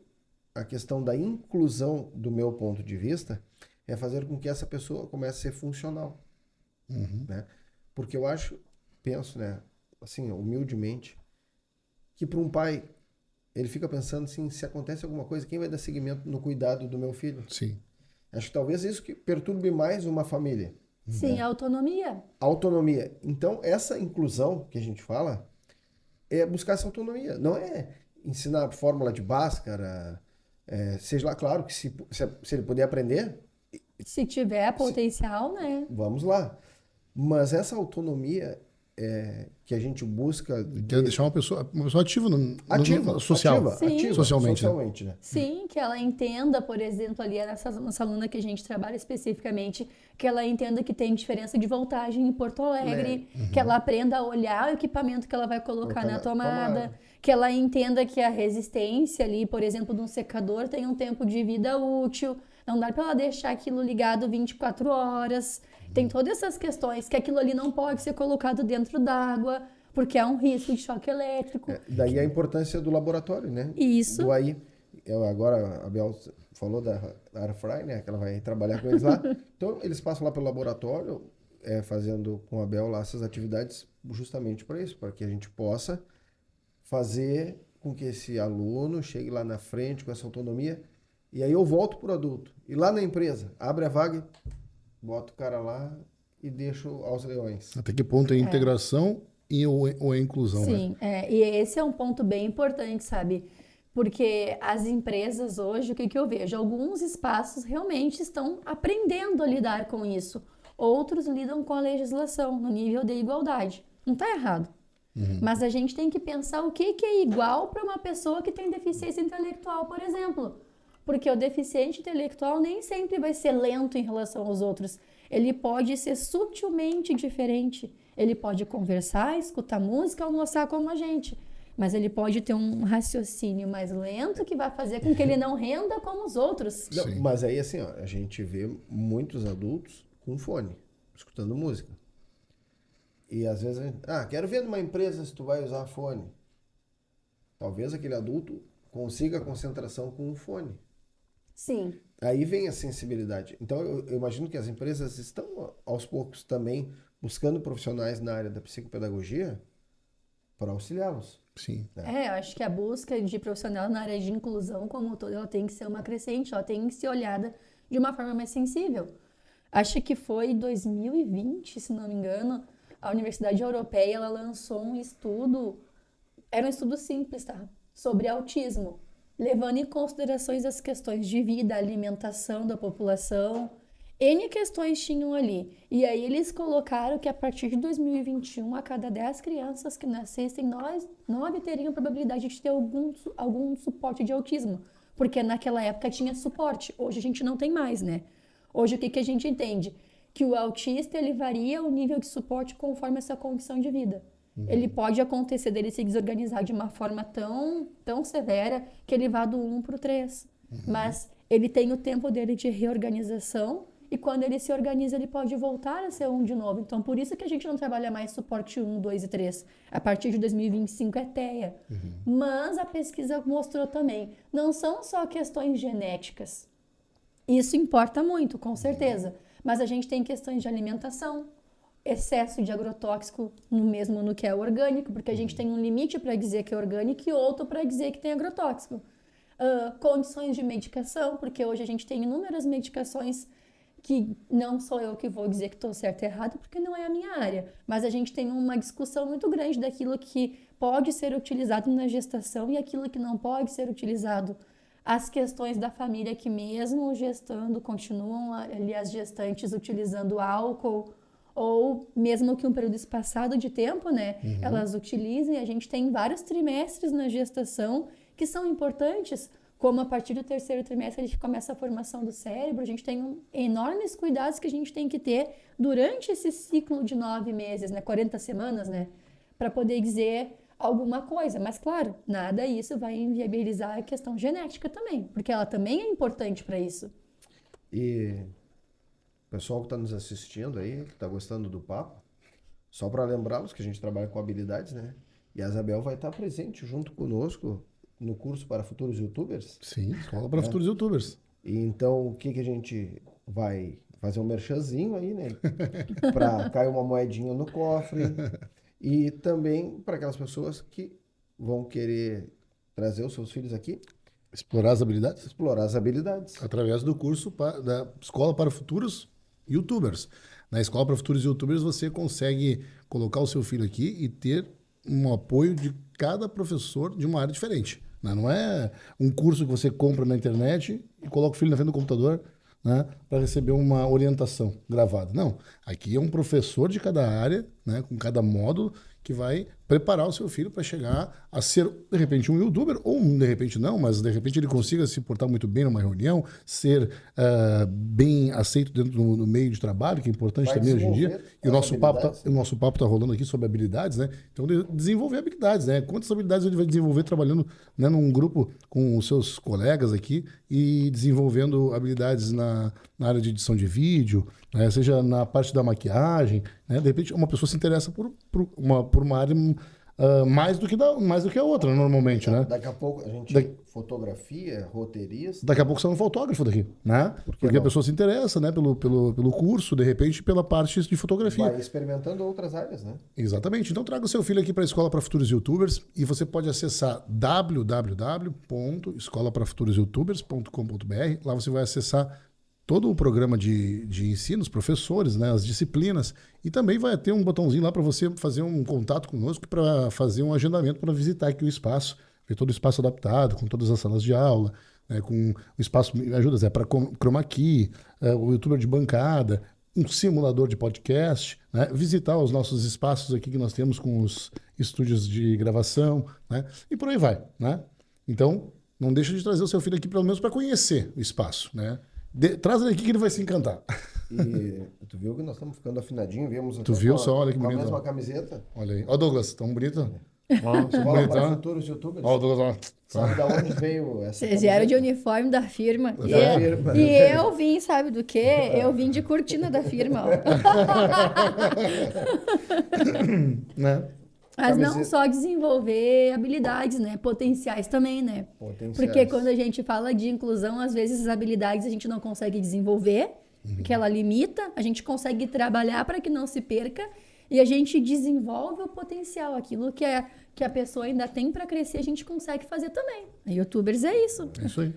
a questão da inclusão, do meu ponto de vista, é fazer com que essa pessoa comece a ser funcional. Né? Porque eu penso, né, assim, humildemente, que para um pai, ele fica pensando assim, se acontece alguma coisa, quem vai dar seguimento no cuidado do meu filho? Sim. Acho que talvez isso que perturbe mais uma família. Sim, a autonomia. Autonomia. Então, essa inclusão que a gente fala é buscar essa autonomia. Não é ensinar fórmula de Bhaskara, seja lá, claro que se ele puder aprender, Se tiver potencial, né? vamos lá. Mas essa autonomia que a gente busca... Quer deixar uma pessoa ativa Ativa, social. Sim. Socialmente, né? Sim, que ela entenda, por exemplo, ali nessa aluna que a gente trabalha especificamente, que ela entenda que tem diferença de voltagem em Porto Alegre, que ela aprenda a olhar o equipamento que ela vai colocar na tomada, que ela entenda que a resistência ali, por exemplo, de um secador tem um tempo de vida útil, não dá para ela deixar aquilo ligado 24 horas. Tem todas essas questões, que aquilo ali não pode ser colocado dentro d'água, porque há um risco de choque elétrico. Daí a importância do laboratório, né? Isso. Do aí, agora a Bel falou da Airfry, né? Que ela vai trabalhar com eles lá. Então, eles passam lá pelo laboratório, fazendo com a Bel lá essas atividades justamente para isso, para que a gente possa fazer com que esse aluno chegue lá na frente com essa autonomia. E aí eu volto pro adulto. E lá na empresa, abre a vaga, bota o cara lá e deixo aos leões. Até que ponto é a integração ou a inclusão, Sim, né? e esse é um ponto bem importante, sabe? Porque as empresas hoje, o que eu vejo? Alguns espaços realmente estão aprendendo a lidar com isso. Outros lidam com a legislação no nível de igualdade. Não está errado. Mas a gente tem que pensar o que é igual para uma pessoa que tem deficiência intelectual, por exemplo. Porque o deficiente intelectual nem sempre vai ser lento em relação aos outros. Ele pode ser sutilmente diferente. Ele pode conversar, escutar música, almoçar como a gente. Mas ele pode ter um raciocínio mais lento que vai fazer com que ele não renda como os outros. Não, mas aí, assim, ó, a gente vê muitos adultos com fone, escutando música. E às vezes a gente... quero ver numa empresa se tu vai usar fone. Talvez aquele adulto consiga concentração com o fone. Sim. Aí vem a sensibilidade. Então, eu imagino que as empresas estão, aos poucos, também buscando profissionais na área da psicopedagogia para auxiliá-los. Sim. Eu acho que a busca de profissional na área de inclusão como um todo, ela tem que ser uma crescente, ela tem que ser olhada de uma forma mais sensível. Acho que foi em 2020, se não me engano, a Universidade Europeia, ela lançou um estudo, era um estudo simples, tá? Sobre autismo, levando em considerações as questões de vida, alimentação da população, N questões tinham ali. E aí eles colocaram que a partir de 2021, a cada 10 crianças que nascessem, 9 teriam probabilidade de ter algum suporte de autismo. Porque naquela época tinha suporte. Hoje a gente não tem mais, né? Hoje o que a gente entende? Que o autista, ele varia o nível de suporte conforme essa condição de vida. Ele pode acontecer dele se desorganizar de uma forma tão severa que ele vá do 1 para o 3. Mas ele tem o tempo dele de reorganização e quando ele se organiza, ele pode voltar a ser 1 de novo. Então, por isso que a gente não trabalha mais suporte 1, 2 e 3. A partir de 2025 é TEA. Mas a pesquisa mostrou também, não são só questões genéticas. Isso importa muito, com certeza. Mas a gente tem questões de alimentação, excesso de agrotóxico mesmo no que é orgânico, porque a gente tem um limite para dizer que é orgânico e outro para dizer que tem agrotóxico. Condições de medicação, porque hoje a gente tem inúmeras medicações que não sou eu que vou dizer que estou certo ou errado, porque não é a minha área, mas a gente tem uma discussão muito grande daquilo que pode ser utilizado na gestação e aquilo que não pode ser utilizado. As questões da família que mesmo gestando, continuam ali as gestantes utilizando álcool, ou mesmo que um período espaçado de tempo, né, elas utilizem. A gente tem vários trimestres na gestação que são importantes, como a partir do 3º trimestre a gente começa a formação do cérebro, a gente tem enormes cuidados que a gente tem que ter durante esse ciclo de 9 meses, né, 40 semanas, né, para poder dizer alguma coisa. Mas, claro, nada isso vai inviabilizar a questão genética também, porque ela também é importante para isso. E o pessoal que está nos assistindo aí, que está gostando do papo, só para lembrá-los que a gente trabalha com habilidades, né? E a Isabel vai estar presente junto conosco no curso para futuros youtubers. Sim, escola para futuros youtubers. E então, o que a gente vai fazer um merchanzinho aí, né? Para cair uma moedinha no cofre. E também para aquelas pessoas que vão querer trazer os seus filhos aqui. Explorar as habilidades? Explorar as habilidades. Através do curso da Escola para Futuros Youtubers. Na Escola para Futuros Youtubers você consegue colocar o seu filho aqui e ter um apoio de cada professor de uma área diferente. Não é um curso que você compra na internet e coloca o filho na frente do computador, né, para receber uma orientação gravada. Não, aqui é um professor de cada área, né, com cada módulo, que vai preparar o seu filho para chegar a ser, de repente, um youtuber, ou de repente não, mas de repente ele consiga se portar muito bem numa reunião, ser bem aceito dentro do meio de trabalho, que é importante Vai também hoje em dia. E o nosso papo tá rolando aqui sobre habilidades, né? Então, desenvolver habilidades, né? Quantas habilidades ele vai desenvolver trabalhando, né, num grupo com os seus colegas aqui e desenvolvendo habilidades na área de edição de vídeo, né? Seja na parte da maquiagem, né? De repente, uma pessoa se interessa por uma área mais do que a outra, normalmente, né? Daqui a pouco a gente fotografia, roteirista. Daqui a pouco você é um fotógrafo daqui, né? Porque a pessoa se interessa, né, pelo curso, de repente, pela parte de fotografia. Vai experimentando outras áreas, né? Exatamente. Então traga o seu filho aqui para a Escola para Futuros Youtubers e você pode acessar www.escolaprafuturosyoutubers.com.br. Lá você vai acessar todo o programa de ensino, os professores, né, as disciplinas, e também vai ter um botãozinho lá para você fazer um contato conosco para fazer um agendamento para visitar aqui o espaço, ver todo o espaço adaptado, com todas as salas de aula, né, com o espaço, me ajuda, para chroma key, o youtuber de bancada, um simulador de podcast, né, visitar os nossos espaços aqui que nós temos com os estúdios de gravação, né, e por aí vai, né? Então, não deixa de trazer o seu filho aqui pelo menos para conhecer o espaço, né? Traz ele aqui que ele vai se encantar. E tu viu que nós estamos ficando afinadinhos, viemos Tu viu só, olha que bonito. a mesma camiseta. Olha aí. Ó, Douglas, tão bonito. Escola para futuros youtubers. Ó, Douglas, ó. Sabe da onde veio essa Vocês vieram de uniforme da firma. firma. E eu vim, sabe do quê? Eu vim de cortina da firma. Ó. Né? Mas não Camiseta- só desenvolver habilidades, né? Potenciais também, né? Potenciais. Porque quando a gente fala de inclusão, às vezes as habilidades a gente não consegue desenvolver, porque ela limita, a gente consegue trabalhar para que não se perca e a gente desenvolve o potencial, aquilo que a pessoa ainda tem para crescer, a gente consegue fazer também. A YouTubers é isso. É isso aí.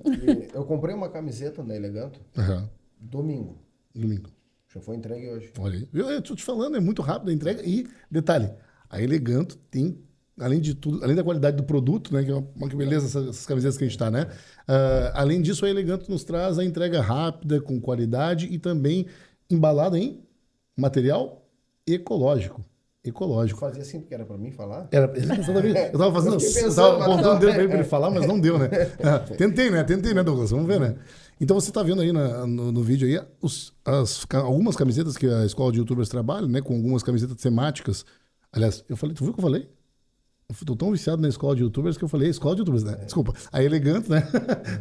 E eu comprei uma camiseta da Eleganto Aham. domingo. Domingo. Já foi entregue hoje. Olha aí. Eu tô te falando, é muito rápido a entrega. E, detalhe, a Eleganto tem, além de tudo, além da qualidade do produto, né? Que é uma que beleza essas camisetas que a gente tá, né? Além disso, a Eleganto nos traz a entrega rápida, com qualidade e também embalada em material ecológico. Ecológico. Fazia assim porque era pra mim falar. Era, exatamente. Eu tava fazendo, Eu fiquei eu pensando, tava apontando o dedo pra mas ele falar, mas não deu, né? Tentei, né, Douglas? Vamos ver, né? Então você tá vendo aí no vídeo aí algumas camisetas que a escola de youtubers trabalha, né? Com algumas camisetas temáticas. Aliás, eu falei, tu viu o que eu falei? Eu tô tão viciado na escola de youtubers que eu falei escola de youtubers, né? Desculpa. A Elegante, né?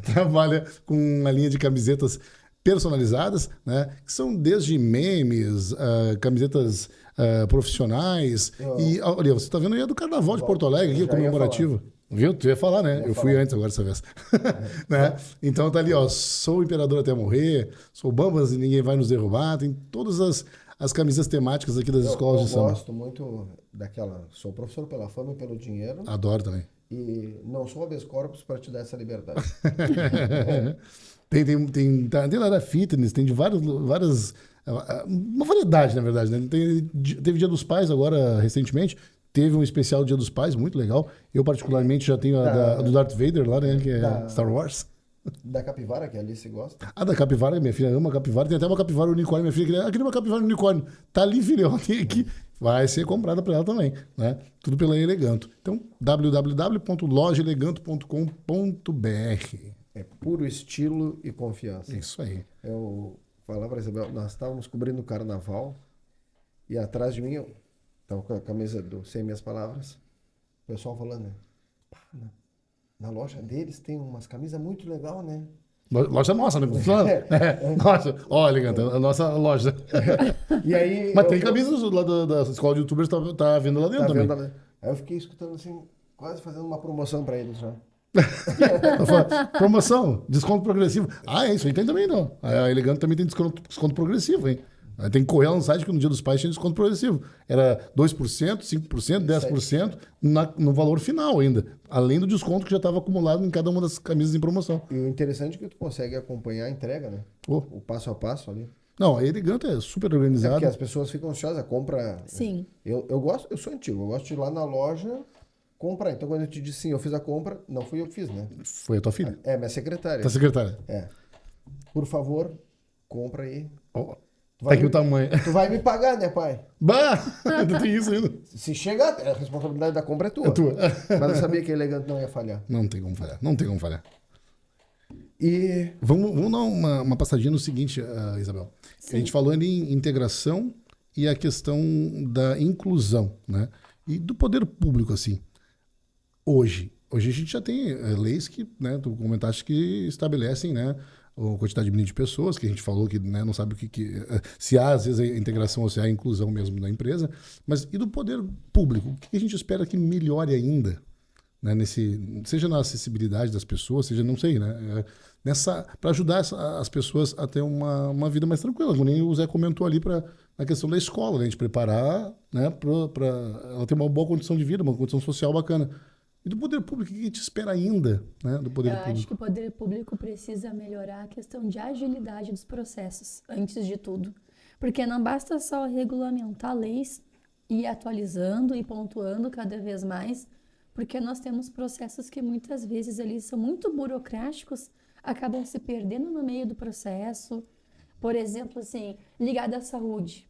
Trabalha com uma linha de camisetas personalizadas, né? Que são desde memes, camisetas profissionais. E olha, você tá vendo aí a do Carnaval de Porto Alegre, aqui, Eu já ia comemorativa. Viu? Tu ia falar, né? Eu fui antes agora dessa vez. Né? Então tá ali, ó. Sou o imperador até morrer, sou Bambas e ninguém vai nos derrubar. Tem todas as camisas temáticas aqui das escolas de Eu samba. gosto muito daquela. Sou professor pela fama e pelo dinheiro. Adoro também. E não sou habeas corpus para te dar essa liberdade. Tem lá da fitness, tem de várias. Uma variedade, na verdade. Né? Teve Dia dos Pais agora, recentemente. Teve um especial Dia dos Pais, muito legal. Eu, particularmente, já tenho a do Darth Vader lá, né? Que é Star Wars. Da capivara, que a Alice gosta. A da capivara, minha filha ama capivara. Tem até uma capivara unicórnio, minha filha queria uma capivara unicórnio. Tá ali, filha, ó, tem aqui. Vai ser comprada para ela também, né? Tudo pela Eleganto. Então, www.lojaeleganto.com.br. É puro estilo e confiança. Isso aí. Eu falava para Isabel, nós estávamos cobrindo o carnaval e atrás de mim eu estava com a camisa do Sem Minhas Palavras. O pessoal falando, né? "Pá, na loja deles tem umas camisas muito legal, né? Loja nossa, né? Nossa, ó, Elegante, a nossa loja. E aí. Mas tem camisas lá da escola de youtubers, tá vendo lá dentro Tá também. vendo, né? Aí eu fiquei escutando assim, quase fazendo uma promoção para eles já. Eu falo, promoção, desconto progressivo. Ah, é isso aí tem também, não. A Elegante também tem desconto progressivo, hein? Aí tem que correr lá no site que no Dia dos Pais tinha desconto progressivo. Era 2%, 5%, 10% no valor final ainda. Além do desconto que já estava acumulado em cada uma das camisas em promoção. E o interessante é que tu consegue acompanhar a entrega, né? Oh. O passo a passo ali. Não, a Elegante é super É organizada. porque as pessoas ficam ansiosas, compra. Sim. Eu gosto, eu sou antigo, eu gosto de ir lá na loja comprar. Então quando eu te disse sim, eu fiz a compra, não fui eu que fiz, né? Foi a tua filha. É, minha secretária. Tá secretária. É. Por favor, compra aí. Ó, Tu tá vai aqui o me- tamanho. Tu vai me pagar, né, pai? Bah! Ainda tem isso ainda. Se chegar, a responsabilidade da compra é tua. É tua. Mas eu sabia que a Elegante não ia falhar. Não tem como falhar. Não tem como falhar. E Vamos dar uma passadinha no seguinte, Isabel. A gente falou ali em integração e a questão da inclusão, né? E do poder público, assim. Hoje a gente já tem leis que, né, tu comentaste que estabelecem, né, a quantidade mínima de pessoas, que a gente falou que, né, não sabe se há, às vezes, a integração ou se há a inclusão mesmo na empresa. Mas e do poder público? O que a gente espera que melhore ainda? Né, seja na acessibilidade das pessoas, seja, não sei, né, para ajudar as pessoas a ter uma vida mais tranquila, como nem o Zé comentou ali na questão da escola, né, de preparar, né, para ela ter uma boa condição de vida, uma condição social bacana. E do poder público, o que a gente espera ainda, né, do poder Eu acho público? que o poder público precisa melhorar a questão de agilidade dos processos, antes de tudo. Porque não basta só regulamentar leis e ir atualizando e pontuando cada vez mais, porque nós temos processos que muitas vezes eles são muito burocráticos, acabam se perdendo no meio do processo. Por exemplo, assim, ligado à saúde.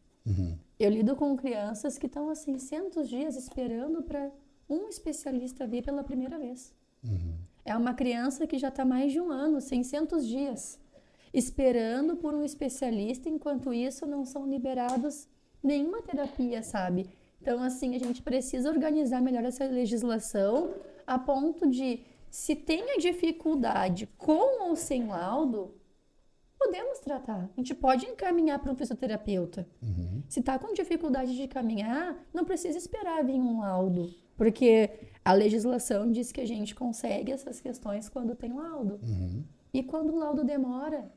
Eu lido com crianças que estão há 600 dias esperando para um especialista vir pela primeira vez. É uma criança que já está mais de um ano, 600 dias, esperando por um especialista, enquanto isso não são liberados nenhuma terapia, sabe? Então, assim, a gente precisa organizar melhor essa legislação a ponto de, se tem a dificuldade com ou sem laudo, o podemos tratar. A gente pode encaminhar para um fisioterapeuta. Se está com dificuldade de caminhar, não precisa esperar vir um laudo. Porque a legislação diz que a gente consegue essas questões quando tem laudo. E quando o laudo demora?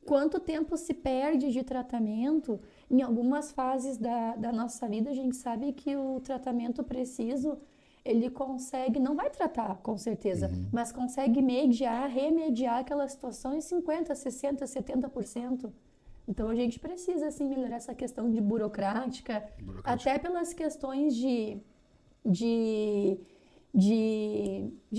Quanto tempo se perde de tratamento? Em algumas fases da nossa vida, a gente sabe que o tratamento preciso, ele consegue, não vai tratar, com certeza, mas consegue remediar aquela situação em 50%, 60%, 70%. Então, a gente precisa, assim, melhorar essa questão de burocrática, até pelas questões de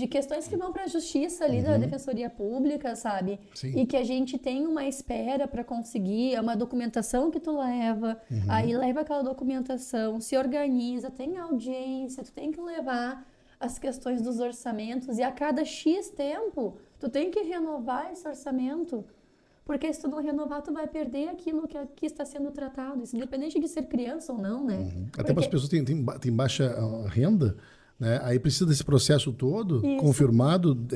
questões que vão para a justiça ali da Defensoria Pública, sabe? Sim. E que a gente tem uma espera para conseguir, é uma documentação que tu leva, aí leva aquela documentação, se organiza, tem audiência, tu tem que levar as questões dos orçamentos e a cada X tempo tu tem que renovar esse orçamento. Porque se tu não renovar, tu vai perder aquilo que aqui está sendo tratado. Isso independente de ser criança ou não, né? Até para as pessoas que têm baixa renda, né? Aí precisa desse processo todo Isso. confirmado,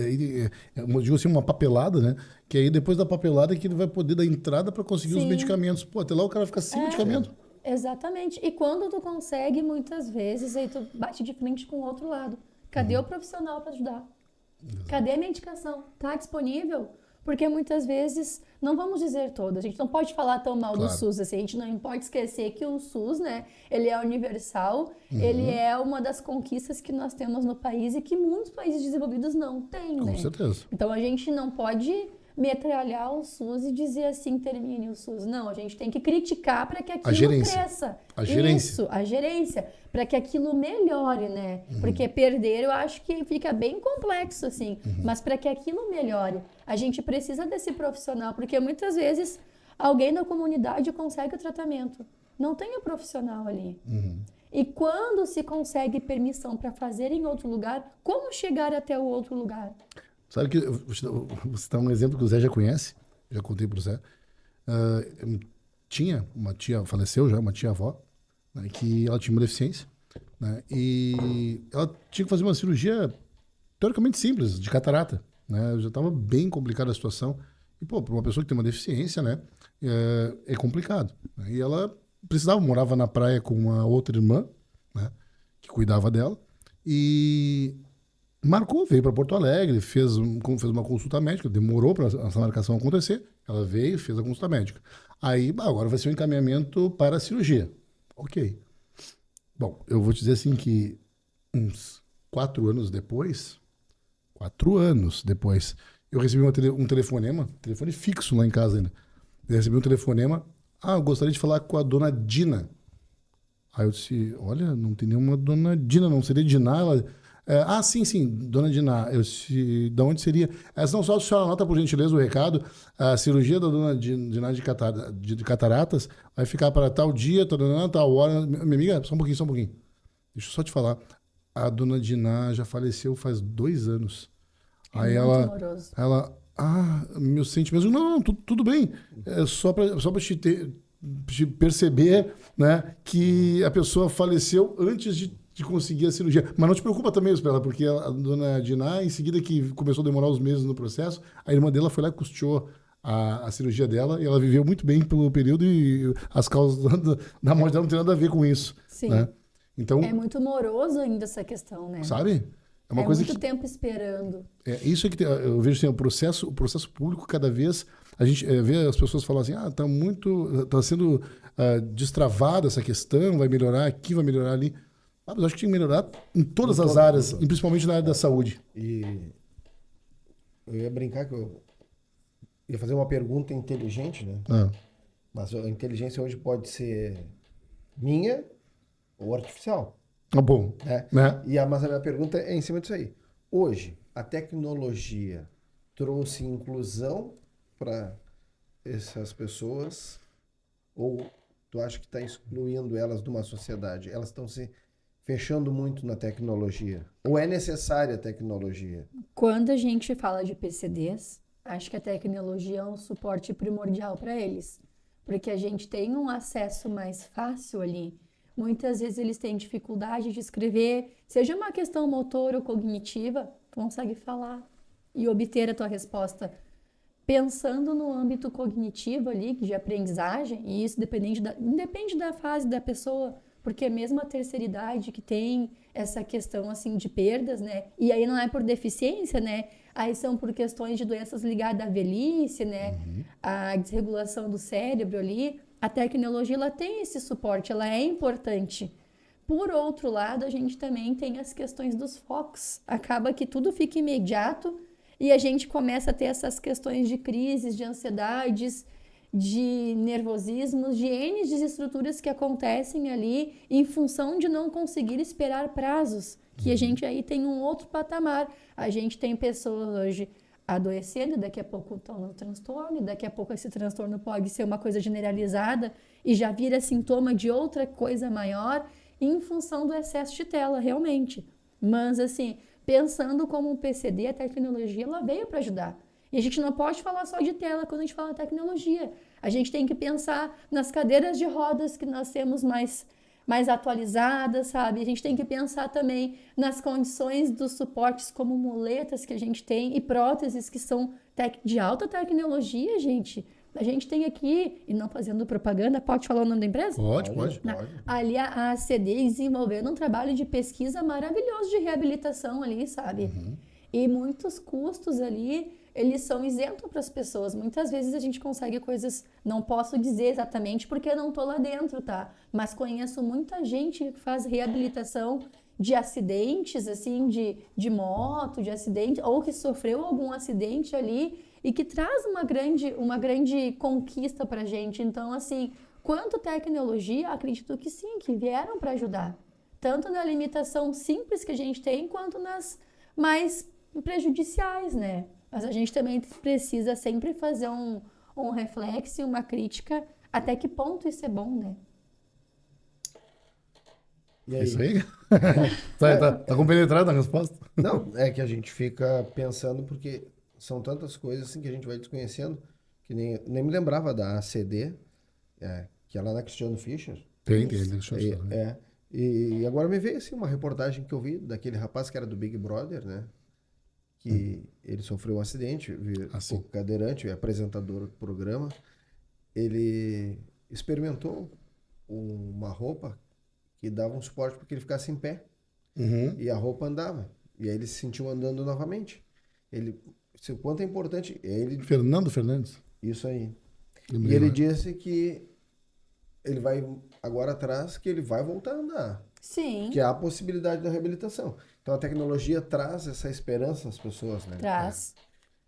eu digo assim, uma papelada, né? Que aí depois da papelada é que ele vai poder dar entrada para conseguir os Sim. medicamentos. Pô, até lá o cara fica sem medicamento. Exatamente. E quando tu consegue, muitas vezes, aí tu bate de frente com o outro lado. Cadê o profissional para ajudar? Cadê a medicação? Tá disponível? Porque muitas vezes, não vamos dizer todas, a gente não pode falar tão mal do SUS, assim, a gente não pode esquecer que o SUS, né, ele é universal, ele é uma das conquistas que nós temos no país e que muitos países desenvolvidos não têm, né? Com certeza. Então a gente não pode metralhar o SUS e dizer assim, termine o SUS. Não, a gente tem que criticar para que aquilo cresça. A gerência. Isso, a gerência, para que aquilo melhore, né? Porque perder eu acho que fica bem complexo, assim. Mas para que aquilo melhore, a gente precisa desse profissional, porque muitas vezes alguém da comunidade consegue o tratamento. Não tem o profissional ali. E quando se consegue permissão para fazer em outro lugar, como chegar até o outro lugar? Sabe que vou citar um exemplo que o Zé já conhece, já contei para o Zé. Tinha uma tia, faleceu já, uma tia-avó, né, que ela tinha uma deficiência, né, e ela tinha que fazer uma cirurgia teoricamente simples, de catarata, né, já estava bem complicada a situação. E, pô, para uma pessoa que tem uma deficiência, né, é complicado. Né, e ela morava na praia com uma outra irmã, né, que cuidava dela, e marcou, veio para Porto Alegre, fez uma consulta médica, demorou para essa marcação acontecer, ela veio, fez a consulta médica. Aí, agora vai ser um encaminhamento para a cirurgia. Ok. Bom, eu vou te dizer assim que uns 4 anos depois, eu recebi um telefonema, telefone fixo lá em casa ainda. Eu recebi um telefonema, eu gostaria de falar com a dona Dina. Aí eu disse, olha, não tem nenhuma dona Dina, não seria Diná? Ela... sim, dona Diná. Eu disse, de onde seria? Não, só a senhora anota por gentileza o recado. A cirurgia da dona Diná de cataratas vai ficar para tal dia, tal hora. Minha amiga, só um pouquinho. Deixa eu só te falar. A dona Diná já faleceu faz 2 anos. Aí ela, meus sentimentos. Não, tudo bem. É só para te perceber, né, que a pessoa faleceu antes de conseguir a cirurgia. Mas não te preocupa também, Espera, porque a dona Diná, em seguida que começou a demorar uns meses no processo, a irmã dela foi lá e custeou a cirurgia dela e ela viveu muito bem pelo período e as causas da morte dela não tem nada a ver com isso. Sim. Né? Então, é muito moroso ainda essa questão, né? Sabe? É uma coisa muito tempo esperando. Isso é que eu vejo assim, o processo público, cada vez a gente vê as pessoas falam assim, tá sendo destravada essa questão, vai melhorar aqui, vai melhorar ali. Mas eu acho que tinha que melhorar em todas as áreas, e principalmente na área da saúde. E eu ia brincar que eu ia fazer uma pergunta inteligente, né? Mas a inteligência hoje pode ser minha ou artificial. Bom. Né? Mas a minha pergunta é em cima disso aí. Hoje, a tecnologia trouxe inclusão para essas pessoas ou tu acha que está excluindo elas de uma sociedade? Elas estão se fechando muito na tecnologia? Ou é necessária a tecnologia? Quando a gente fala de PCDs, acho que a tecnologia é um suporte primordial para eles. Porque a gente tem um acesso mais fácil ali. Muitas vezes eles têm dificuldade de escrever, seja uma questão motor ou cognitiva, tu consegue falar e obter a tua resposta. pensando no âmbito cognitivo ali, de aprendizagem, e isso independe da fase da pessoa, porque mesmo a terceira idade que tem essa questão assim de perdas, né? E aí não é por deficiência, né? Aí são por questões de doenças ligadas à velhice, né? A desregulação do cérebro ali. A tecnologia, ela tem esse suporte, ela é importante. Por outro lado, a gente também tem as questões dos focos. Acaba que tudo fica imediato e a gente começa a ter essas questões de crises, de ansiedades, de nervosismos, de N desestruturas que acontecem ali em função de não conseguir esperar prazos, que a gente aí tem um outro patamar. A gente tem pessoas hoje adoecendo, daqui a pouco estão no transtorno, e daqui a pouco esse transtorno pode ser uma coisa generalizada e já vira sintoma de outra coisa maior em função do excesso de tela, realmente. Mas, assim, pensando como um PCD, a tecnologia, ela veio para ajudar. E a gente não pode falar só de tela quando a gente fala tecnologia. A gente tem que pensar nas cadeiras de rodas que nós temos mais atualizadas, sabe? A gente tem que pensar também nas condições dos suportes como muletas que a gente tem e próteses que são de alta tecnologia, gente. A gente tem aqui, e não fazendo propaganda, pode falar o nome da empresa? Pode. Ali a ACD desenvolvendo um trabalho de pesquisa maravilhoso de reabilitação ali, sabe? E muitos custos ali, eles são isentos para as pessoas. Muitas vezes a gente consegue coisas, não posso dizer exatamente porque eu não estou lá dentro, tá? Mas conheço muita gente que faz reabilitação de acidentes, assim, de moto, de acidente, ou que sofreu algum acidente ali e que traz uma grande conquista para a gente. Então, assim, quanto tecnologia, acredito que sim, que vieram para ajudar. Tanto na limitação simples que a gente tem, quanto nas mais prejudiciais, né? Mas a gente também precisa sempre fazer um reflexo e uma crítica até que ponto isso é bom, né? E É isso aí? Tá compenetrado na resposta? Não, é que a gente fica pensando porque são tantas coisas assim que a gente vai desconhecendo que nem me lembrava da ACD, que é lá na Cristiano Fischer. Tem, deixa eu E agora me veio assim uma reportagem que eu vi daquele rapaz que era do Big Brother, né? Que ele sofreu um acidente, ficou cadeirante, apresentador do programa. Ele experimentou uma roupa que dava um suporte para que ele ficasse em pé. E a roupa andava. E aí ele se sentiu andando novamente. O quanto é importante. Fernando Fernandes. Isso aí. Lembrei, E ele né? disse que ele vai agora atrás, que ele vai voltar a andar. Sim. Que há a possibilidade da reabilitação. Então a tecnologia traz essa esperança às pessoas, né? Traz.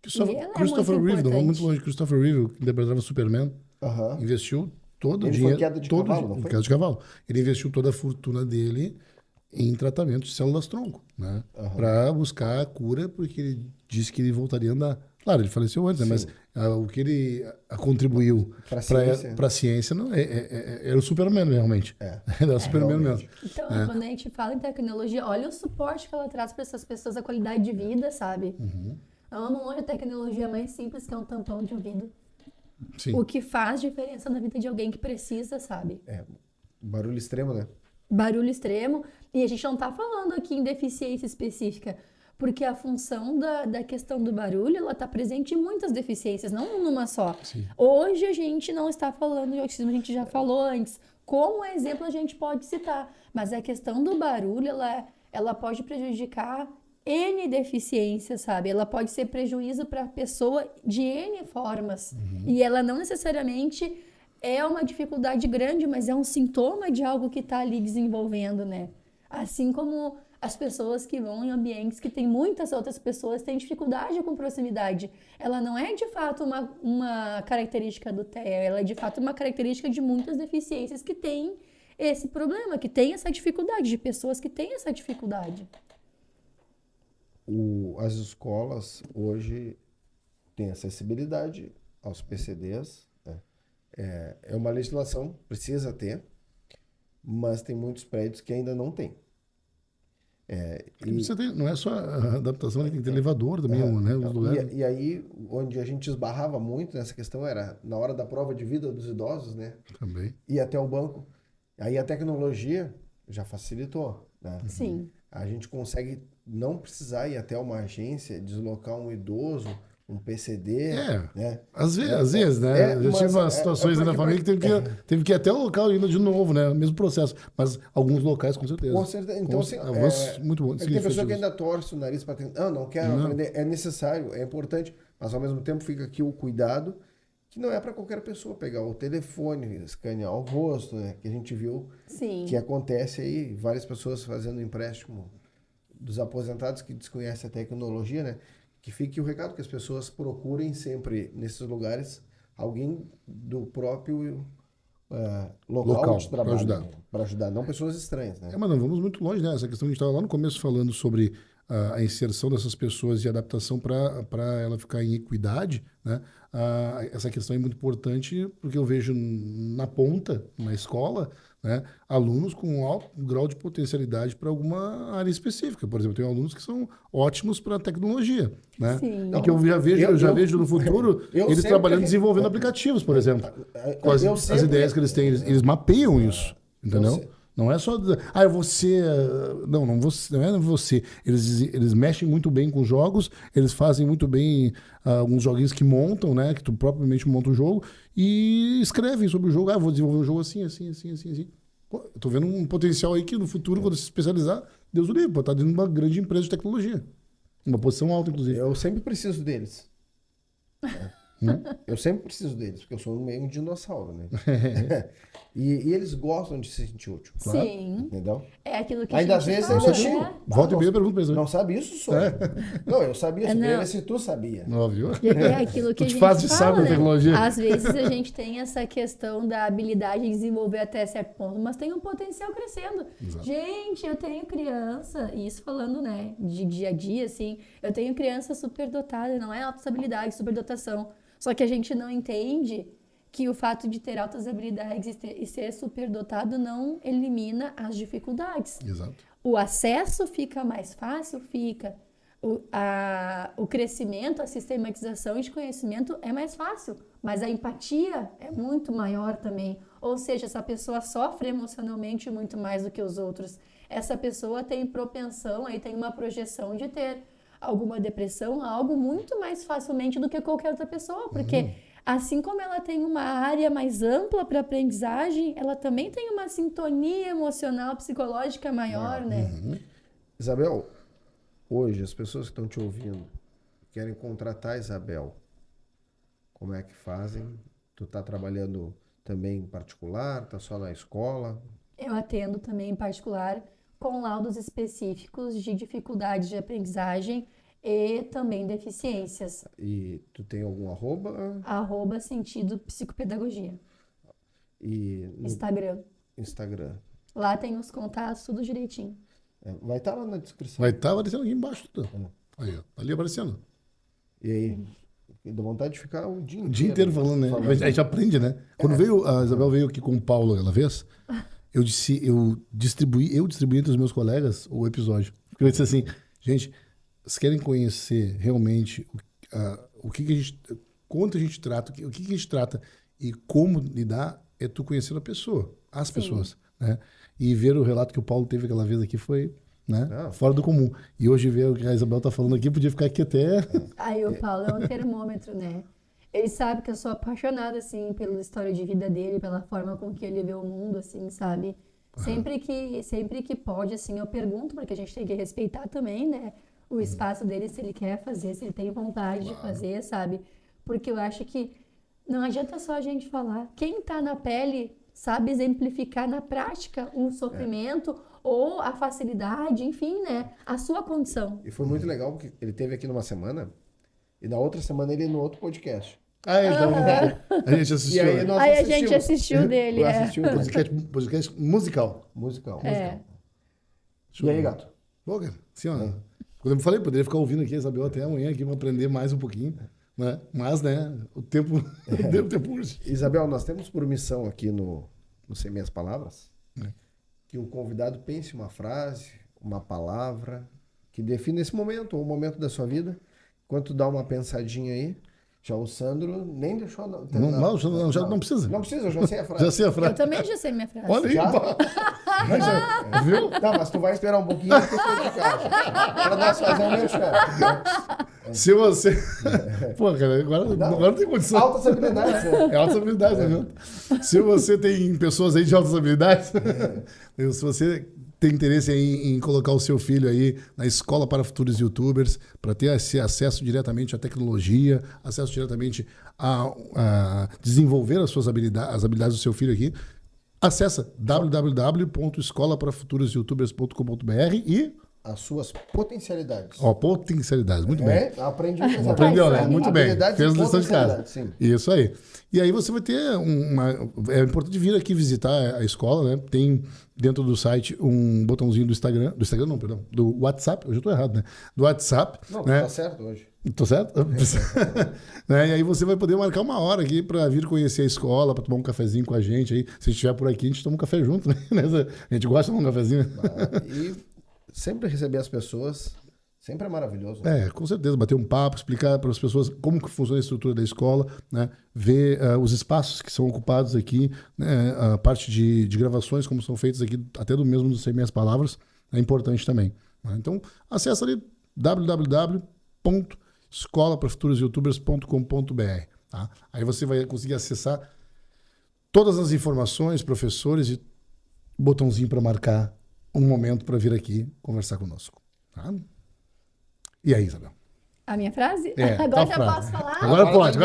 Christopher Reeve, não vamos muito longe. Christopher Reeve, que interpretava Superman, Aham. investiu todo o Ele dinheiro. foi queda de cavalo, não foi? Queda de cavalo. Ele investiu toda a fortuna dele em tratamento de células-tronco, né? Para buscar a cura, porque ele disse que ele voltaria a andar. Claro, ele faleceu antes, né? Mas o que ele contribuiu para a ciência não, era o Superman, realmente. Era o Superman mesmo. Então, quando a gente fala em tecnologia, olha o suporte que ela traz para essas pessoas, a qualidade de vida, sabe? Amo hoje a tecnologia mais simples, que é um tampão de ouvido. Sim. O que faz diferença na vida de alguém que precisa, sabe? Barulho extremo, né? Barulho extremo. E a gente não tá falando aqui em deficiência específica, porque a função da questão do barulho, ela tá presente em muitas deficiências, não numa só. Sim. Hoje a gente não está falando de autismo, a gente já falou antes. Como exemplo a gente pode citar, mas a questão do barulho, ela pode prejudicar N deficiências, sabe? Ela pode ser prejuízo para a pessoa de N formas. E ela não necessariamente é uma dificuldade grande, mas é um sintoma de algo que está ali desenvolvendo, né? Assim como as pessoas que vão em ambientes que tem muitas outras pessoas têm dificuldade com proximidade. Ela não é, de fato, uma característica do TEA, ela é, de fato, uma característica de muitas deficiências que têm esse problema, que têm essa dificuldade, de pessoas que têm essa dificuldade. As escolas hoje têm acessibilidade aos PCDs, né? É uma legislação, precisa ter, mas tem muitos prédios que ainda não tem. Você tem, não é só a adaptação, tem que ter elevador também, né? Os lugares. E aí, onde a gente esbarrava muito nessa questão era na hora da prova de vida dos idosos, né? Também. Ir até o banco. Aí a tecnologia já facilitou, né? Sim. A gente consegue não precisar ir até uma agência, deslocar um idoso um PCD, né? Às vezes, né? Eu tive umas situações aí na família que teve que ir até o local ainda de novo, né? O mesmo processo. Mas alguns locais, com certeza. Com certeza. Então, assim, muito bom. tem pessoa que ainda torce o nariz para tentar. Não quero aprender. É necessário, é importante, mas ao mesmo tempo fica aqui o cuidado, que não é para qualquer pessoa pegar o telefone, escanear o rosto, né? Que a gente viu que acontece aí, várias pessoas fazendo empréstimo dos aposentados que desconhecem a tecnologia, né? Que fique o recado que as pessoas procurem sempre nesses lugares alguém do próprio local de trabalho para ajudar, não pessoas estranhas, né? Mas não vamos muito longe, né? Essa questão que a gente estava lá no começo falando sobre a inserção dessas pessoas e adaptação para ela ficar em equidade, né? Essa questão é muito importante porque eu vejo na ponta, na escola, né, alunos com alto grau de potencialidade para alguma área específica. Por exemplo, tem alunos que são ótimos para tecnologia, né? E que eu já vejo no futuro eles trabalhando, desenvolvendo aplicativos, por exemplo. Com as ideias que eles têm, eles mapeiam isso, entendeu? Não é só dizer, é você. Não é você. Eles mexem muito bem com jogos, eles fazem muito bem alguns joguinhos que montam, né? Que tu propriamente monta o jogo e escrevem sobre o jogo. Vou desenvolver um jogo assim. Pô, eu tô vendo um potencial aí que no futuro, quando se especializar, Deus o livre, pode estar dentro de uma grande empresa de tecnologia. Uma posição alta, inclusive. Eu sempre preciso deles. Eu sempre preciso deles, porque eu sou meio um dinossauro, né? E eles gostam de se sentir útil. Claro. Sim. Entendeu? É aquilo que ainda a às gente vezes fala, eu achei. né? Volta e meia pergunta pra eles. Não sabe isso, só. Não, eu sabia. Eu queria ver se tu sabia. Óbvio. É aquilo que a gente faz de fala, sábio né? tecnologia. Às vezes a gente tem essa questão da habilidade de desenvolver até certo ponto, mas tem um potencial crescendo. Exato. Gente, eu tenho criança, e isso falando, né, de dia a dia, assim, eu tenho criança superdotada, não é alta habilidade, superdotação. Só que a gente não entende que o fato de ter altas habilidades e ser superdotado não elimina as dificuldades. Exato. O acesso fica mais fácil? Fica. O crescimento, a sistematização de conhecimento é mais fácil, mas a empatia é muito maior também. Ou seja, essa pessoa sofre emocionalmente muito mais do que os outros. Essa pessoa tem propensão, aí tem uma projeção de ter alguma depressão, algo muito mais facilmente do que qualquer outra pessoa, porque assim como ela tem uma área mais ampla para aprendizagem, ela também tem uma sintonia emocional, psicológica maior, né? Isabel, hoje as pessoas que estão te ouvindo querem contratar a Isabel. Como é que fazem? Tu tá trabalhando também em particular? Tá só na escola? Eu atendo também em particular com laudos específicos de dificuldades de aprendizagem e também deficiências. E tu tem algum arroba? @sentido psicopedagogia. E no Instagram. Lá tem os contatos, tudo direitinho. Vai estar lá na descrição. Vai estar aparecendo aqui embaixo. Tudo. Aí, ó. Ali aparecendo. E aí? Dá vontade de ficar o dia inteiro. O dia inteiro falando, né? A gente aprende, né? Quando a Isabel veio aqui com o Paulo aquela vez, eu distribuí entre os meus colegas o episódio. Eu disse assim, gente, vocês querem conhecer realmente o que a gente, quanto a gente trata, o que a gente trata e como lidar, é tu conhecer a pessoa, as pessoas, né? E ver o relato que o Paulo teve aquela vez aqui foi, né, fora do comum. E hoje ver o que a Isabel tá falando aqui, podia ficar aqui até... Aí o Paulo é um termômetro, né? Ele sabe que eu sou apaixonada, assim, pela história de vida dele, pela forma com que ele vê o mundo, assim, sabe? Sempre que pode, assim, eu pergunto, porque a gente tem que respeitar também, né? O espaço dele, se ele quer fazer, se ele tem vontade de fazer, sabe? Porque eu acho que não adianta só a gente falar. Quem tá na pele sabe exemplificar na prática um sofrimento ou a facilidade, enfim, né? A sua condição. E foi muito legal, porque ele esteve aqui numa semana e na outra semana ele ia no outro podcast. Então a gente assistiu. Aí a gente assistiu dele, podcast musical. E aí, gato? Bom, cara, assim, ó, quando eu falei, poderia ficar ouvindo aqui, Isabel, até amanhã aqui, para aprender mais um pouquinho, né? Mas, né, o tempo urge. Isabel, nós temos por missão aqui no Sem Minhas Palavras que o convidado pense uma frase, uma palavra que defina esse momento, ou o momento da sua vida. Enquanto tu dá uma pensadinha aí, já o Sandro nem deixou... Não precisa. Não precisa, eu já sei a frase. Já sei a frase. Eu também já sei minha frase. Olha aí, viu? Não, mas tu vai esperar um pouquinho para nós fazer o meu chão. Se você... Pô, cara, agora não tem condição. Altas habilidades, né? É altas habilidades, não adianta. Se você tem pessoas aí de altas habilidades, se você tem interesse em colocar o seu filho aí na escola para futuros youtubers, para ter esse acesso diretamente à tecnologia, acesso diretamente a desenvolver as suas habilidades, as habilidades do seu filho aqui, acessa www.escolaprafuturosyoutubers.com.br e As suas potencialidades. potencialidades, muito bem. Aprendi. Aprendeu, né? Sim. Muito bem. Habilidades Fez e lição de casa. potencialidades, sim. Isso aí. E aí você vai ter É importante vir aqui visitar a escola, né? Tem dentro do site um botãozinho do Instagram. Do Instagram não, perdão. Do WhatsApp. Hoje eu tô errado, né? Do WhatsApp. Não, né? tá certo hoje. Tô certo? Né? E aí você vai poder marcar uma hora aqui para vir conhecer a escola, para tomar um cafezinho com a gente aí. Se estiver por aqui, a gente toma um café junto, né? A gente gosta de tomar um cafezinho. E sempre receber as pessoas, sempre é maravilhoso. Com certeza, bater um papo, explicar para as pessoas como que funciona a estrutura da escola, né? Ver os espaços que são ocupados aqui, né? A parte de gravações, como são feitas aqui, até do mesmo do Sem Minhas Palavras, é importante também. Né? Então, acessa ali www.escolaprafuturosyoutubers.com.br, tá? Aí você vai conseguir acessar todas as informações, professores e botãozinho para marcar um momento para vir aqui conversar conosco. Tá? E aí, Isabel? A minha frase? É, Agora tá já frase. posso falar? Agora pode.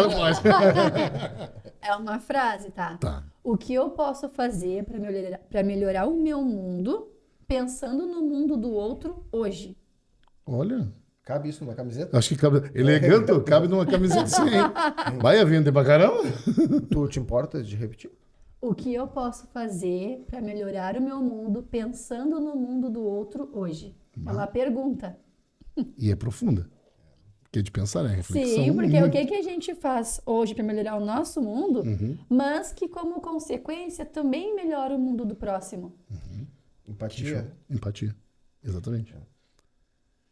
É uma frase, tá? Tá. O que eu posso fazer para melhorar o meu mundo, pensando no mundo do outro hoje? Olha, Cabe isso numa camiseta? acho que cabe. Elegante, cabe numa camiseta assim, hein? Vai havendo pra caramba. Tu te importa de repetir? O que eu posso fazer para melhorar o meu mundo, pensando no mundo do outro hoje? É uma pergunta. E é profunda. Porque de pensar, né? Reflexão. Sim, porque o muito. que a gente faz hoje para melhorar o nosso mundo, mas que como consequência também melhora o mundo do próximo. Empatia. Empatia. Exatamente.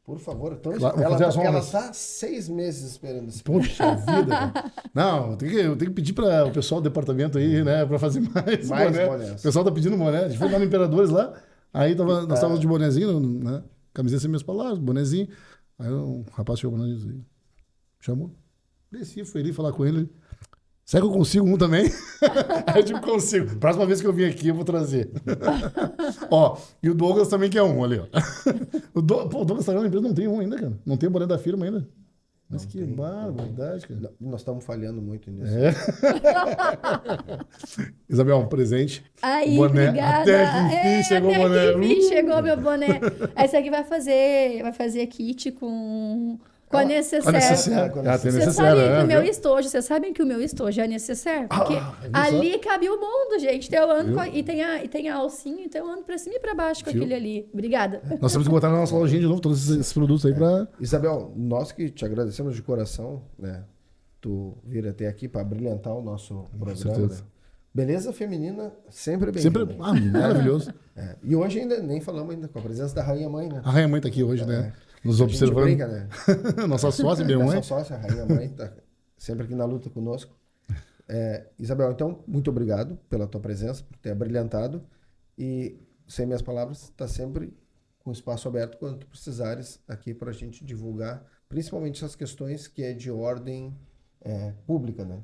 Por favor. Então, Claro, vou ela fazer as ela honras. tá 6 meses esperando esse Poxa vida. Cara. Não, eu tenho que pedir para o pessoal do departamento aí, né? Para fazer mais boné. bonés. O pessoal tá pedindo boné. A gente foi lá no Imperadores lá. Aí nós estávamos de bonezinho, né? Camiseta sem minhas palavras, bonezinho. Aí um rapaz chegou pra nós e chamou. Desci, fui ali falar com ele. Será que eu consigo um também? Aí eu digo, consigo. Próxima vez que eu vim aqui, eu vou trazer. Ó, e o Douglas também quer um ali, ó. O Douglas tá na empresa, não tem um ainda, cara. Não tem o boné da firma ainda. Mas que barbaridade, cara. Nós estamos falhando muito nisso. Isabel, um presente. Aí, boné. obrigada. Até que enfim chegou o boné. Até que enfim chegou meu boné. Essa aqui vai fazer kit com a necessaire. Necessaire. Com Ah, tem Vocês necessaire. sabem que o meu viu? estojo, vocês sabem que o meu estojo é necessaire? Porque viu só? ali cabe o mundo, gente. Então eu ando Viu? e tem a alcinha, então eu ando pra cima e pra baixo com Viu? aquele ali. Obrigada. Nós temos que botar na nossa lojinha de novo todos esses produtos aí pra... Isabel, nós que te agradecemos de coração, né? Tu vir até aqui para brilhantar o nosso programa. certeza. Né? Beleza feminina, sempre bem. Sempre... maravilhoso. E hoje ainda nem falamos ainda com a presença da Rainha Mãe, né? A Rainha Mãe tá aqui hoje, né? Nos A gente observando. brinca, né? Nossa sócia, minha mãe. Nossa sócia, a Rainha Mãe, tá sempre aqui na luta conosco. Isabel, então, muito obrigado pela tua presença, por ter abrilhantado. E, sem minhas palavras, está sempre com espaço aberto quando tu precisares aqui para a gente divulgar, principalmente essas questões que é de ordem pública, né?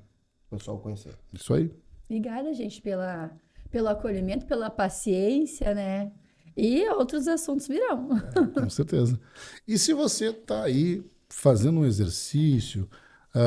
O pessoal conhecer. Isso aí. Obrigada, gente, pelo acolhimento, pela paciência, né? E outros assuntos virão. Com certeza. E se você tá aí fazendo um exercício,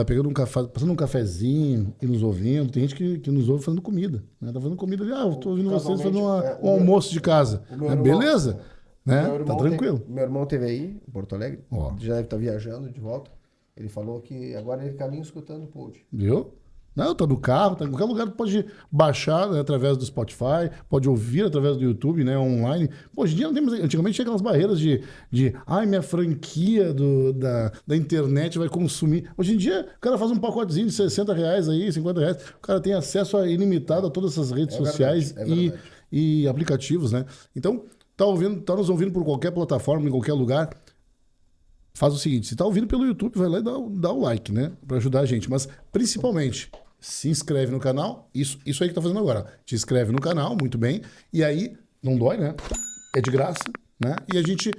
pegando um café, passando um cafezinho e nos ouvindo, tem gente que nos ouve fazendo comida, né? Tá fazendo comida ali, eu tô ouvindo vocês fazendo um almoço de casa. Beleza? Né? Tá tranquilo. Meu irmão teve aí, em Porto Alegre, Ó. já deve estar viajando de volta. Ele falou que agora ele caminha escutando o pod. Viu? Não, tá no carro, tá em qualquer lugar, pode baixar, né, através do Spotify, pode ouvir através do YouTube, né, online. Pô, hoje em dia não temos, antigamente tinha aquelas barreiras de minha franquia da internet vai consumir. Hoje em dia, o cara faz um pacotezinho de R$60 aí, R$50, o cara tem acesso ilimitado a todas essas redes sociais e aplicativos, né? Então, tá nos ouvindo por qualquer plataforma, em qualquer lugar, faz o seguinte, se tá ouvindo pelo YouTube, vai lá e dá o like, né? Pra ajudar a gente. Mas, principalmente, se inscreve no canal. Isso aí que tá fazendo agora. Te inscreve no canal, muito bem. E aí, não dói, né? É de graça, né? E a gente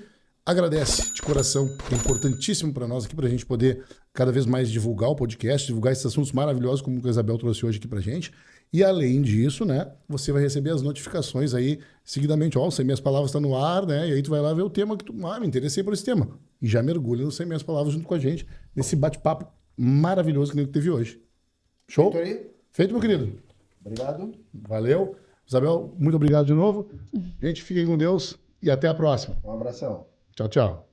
agradece de coração, que é importantíssimo para nós aqui, para a gente poder cada vez mais divulgar o podcast, divulgar esses assuntos maravilhosos como a Isabel trouxe hoje aqui para gente. E além disso, né, você vai receber as notificações aí seguidamente. Ó, o Sem Meias Palavras está no ar, né? E aí tu vai lá ver o tema que tu... Ah, me interessei por esse tema. E já mergulha no Sem Meias Palavras junto com a gente, nesse bate-papo maravilhoso que nem teve hoje. Show? Feito aí? Feito, meu querido. Obrigado. Valeu. Isabel, muito obrigado de novo. Gente, fiquem com Deus e até a próxima. Um abração. Tchau, tchau.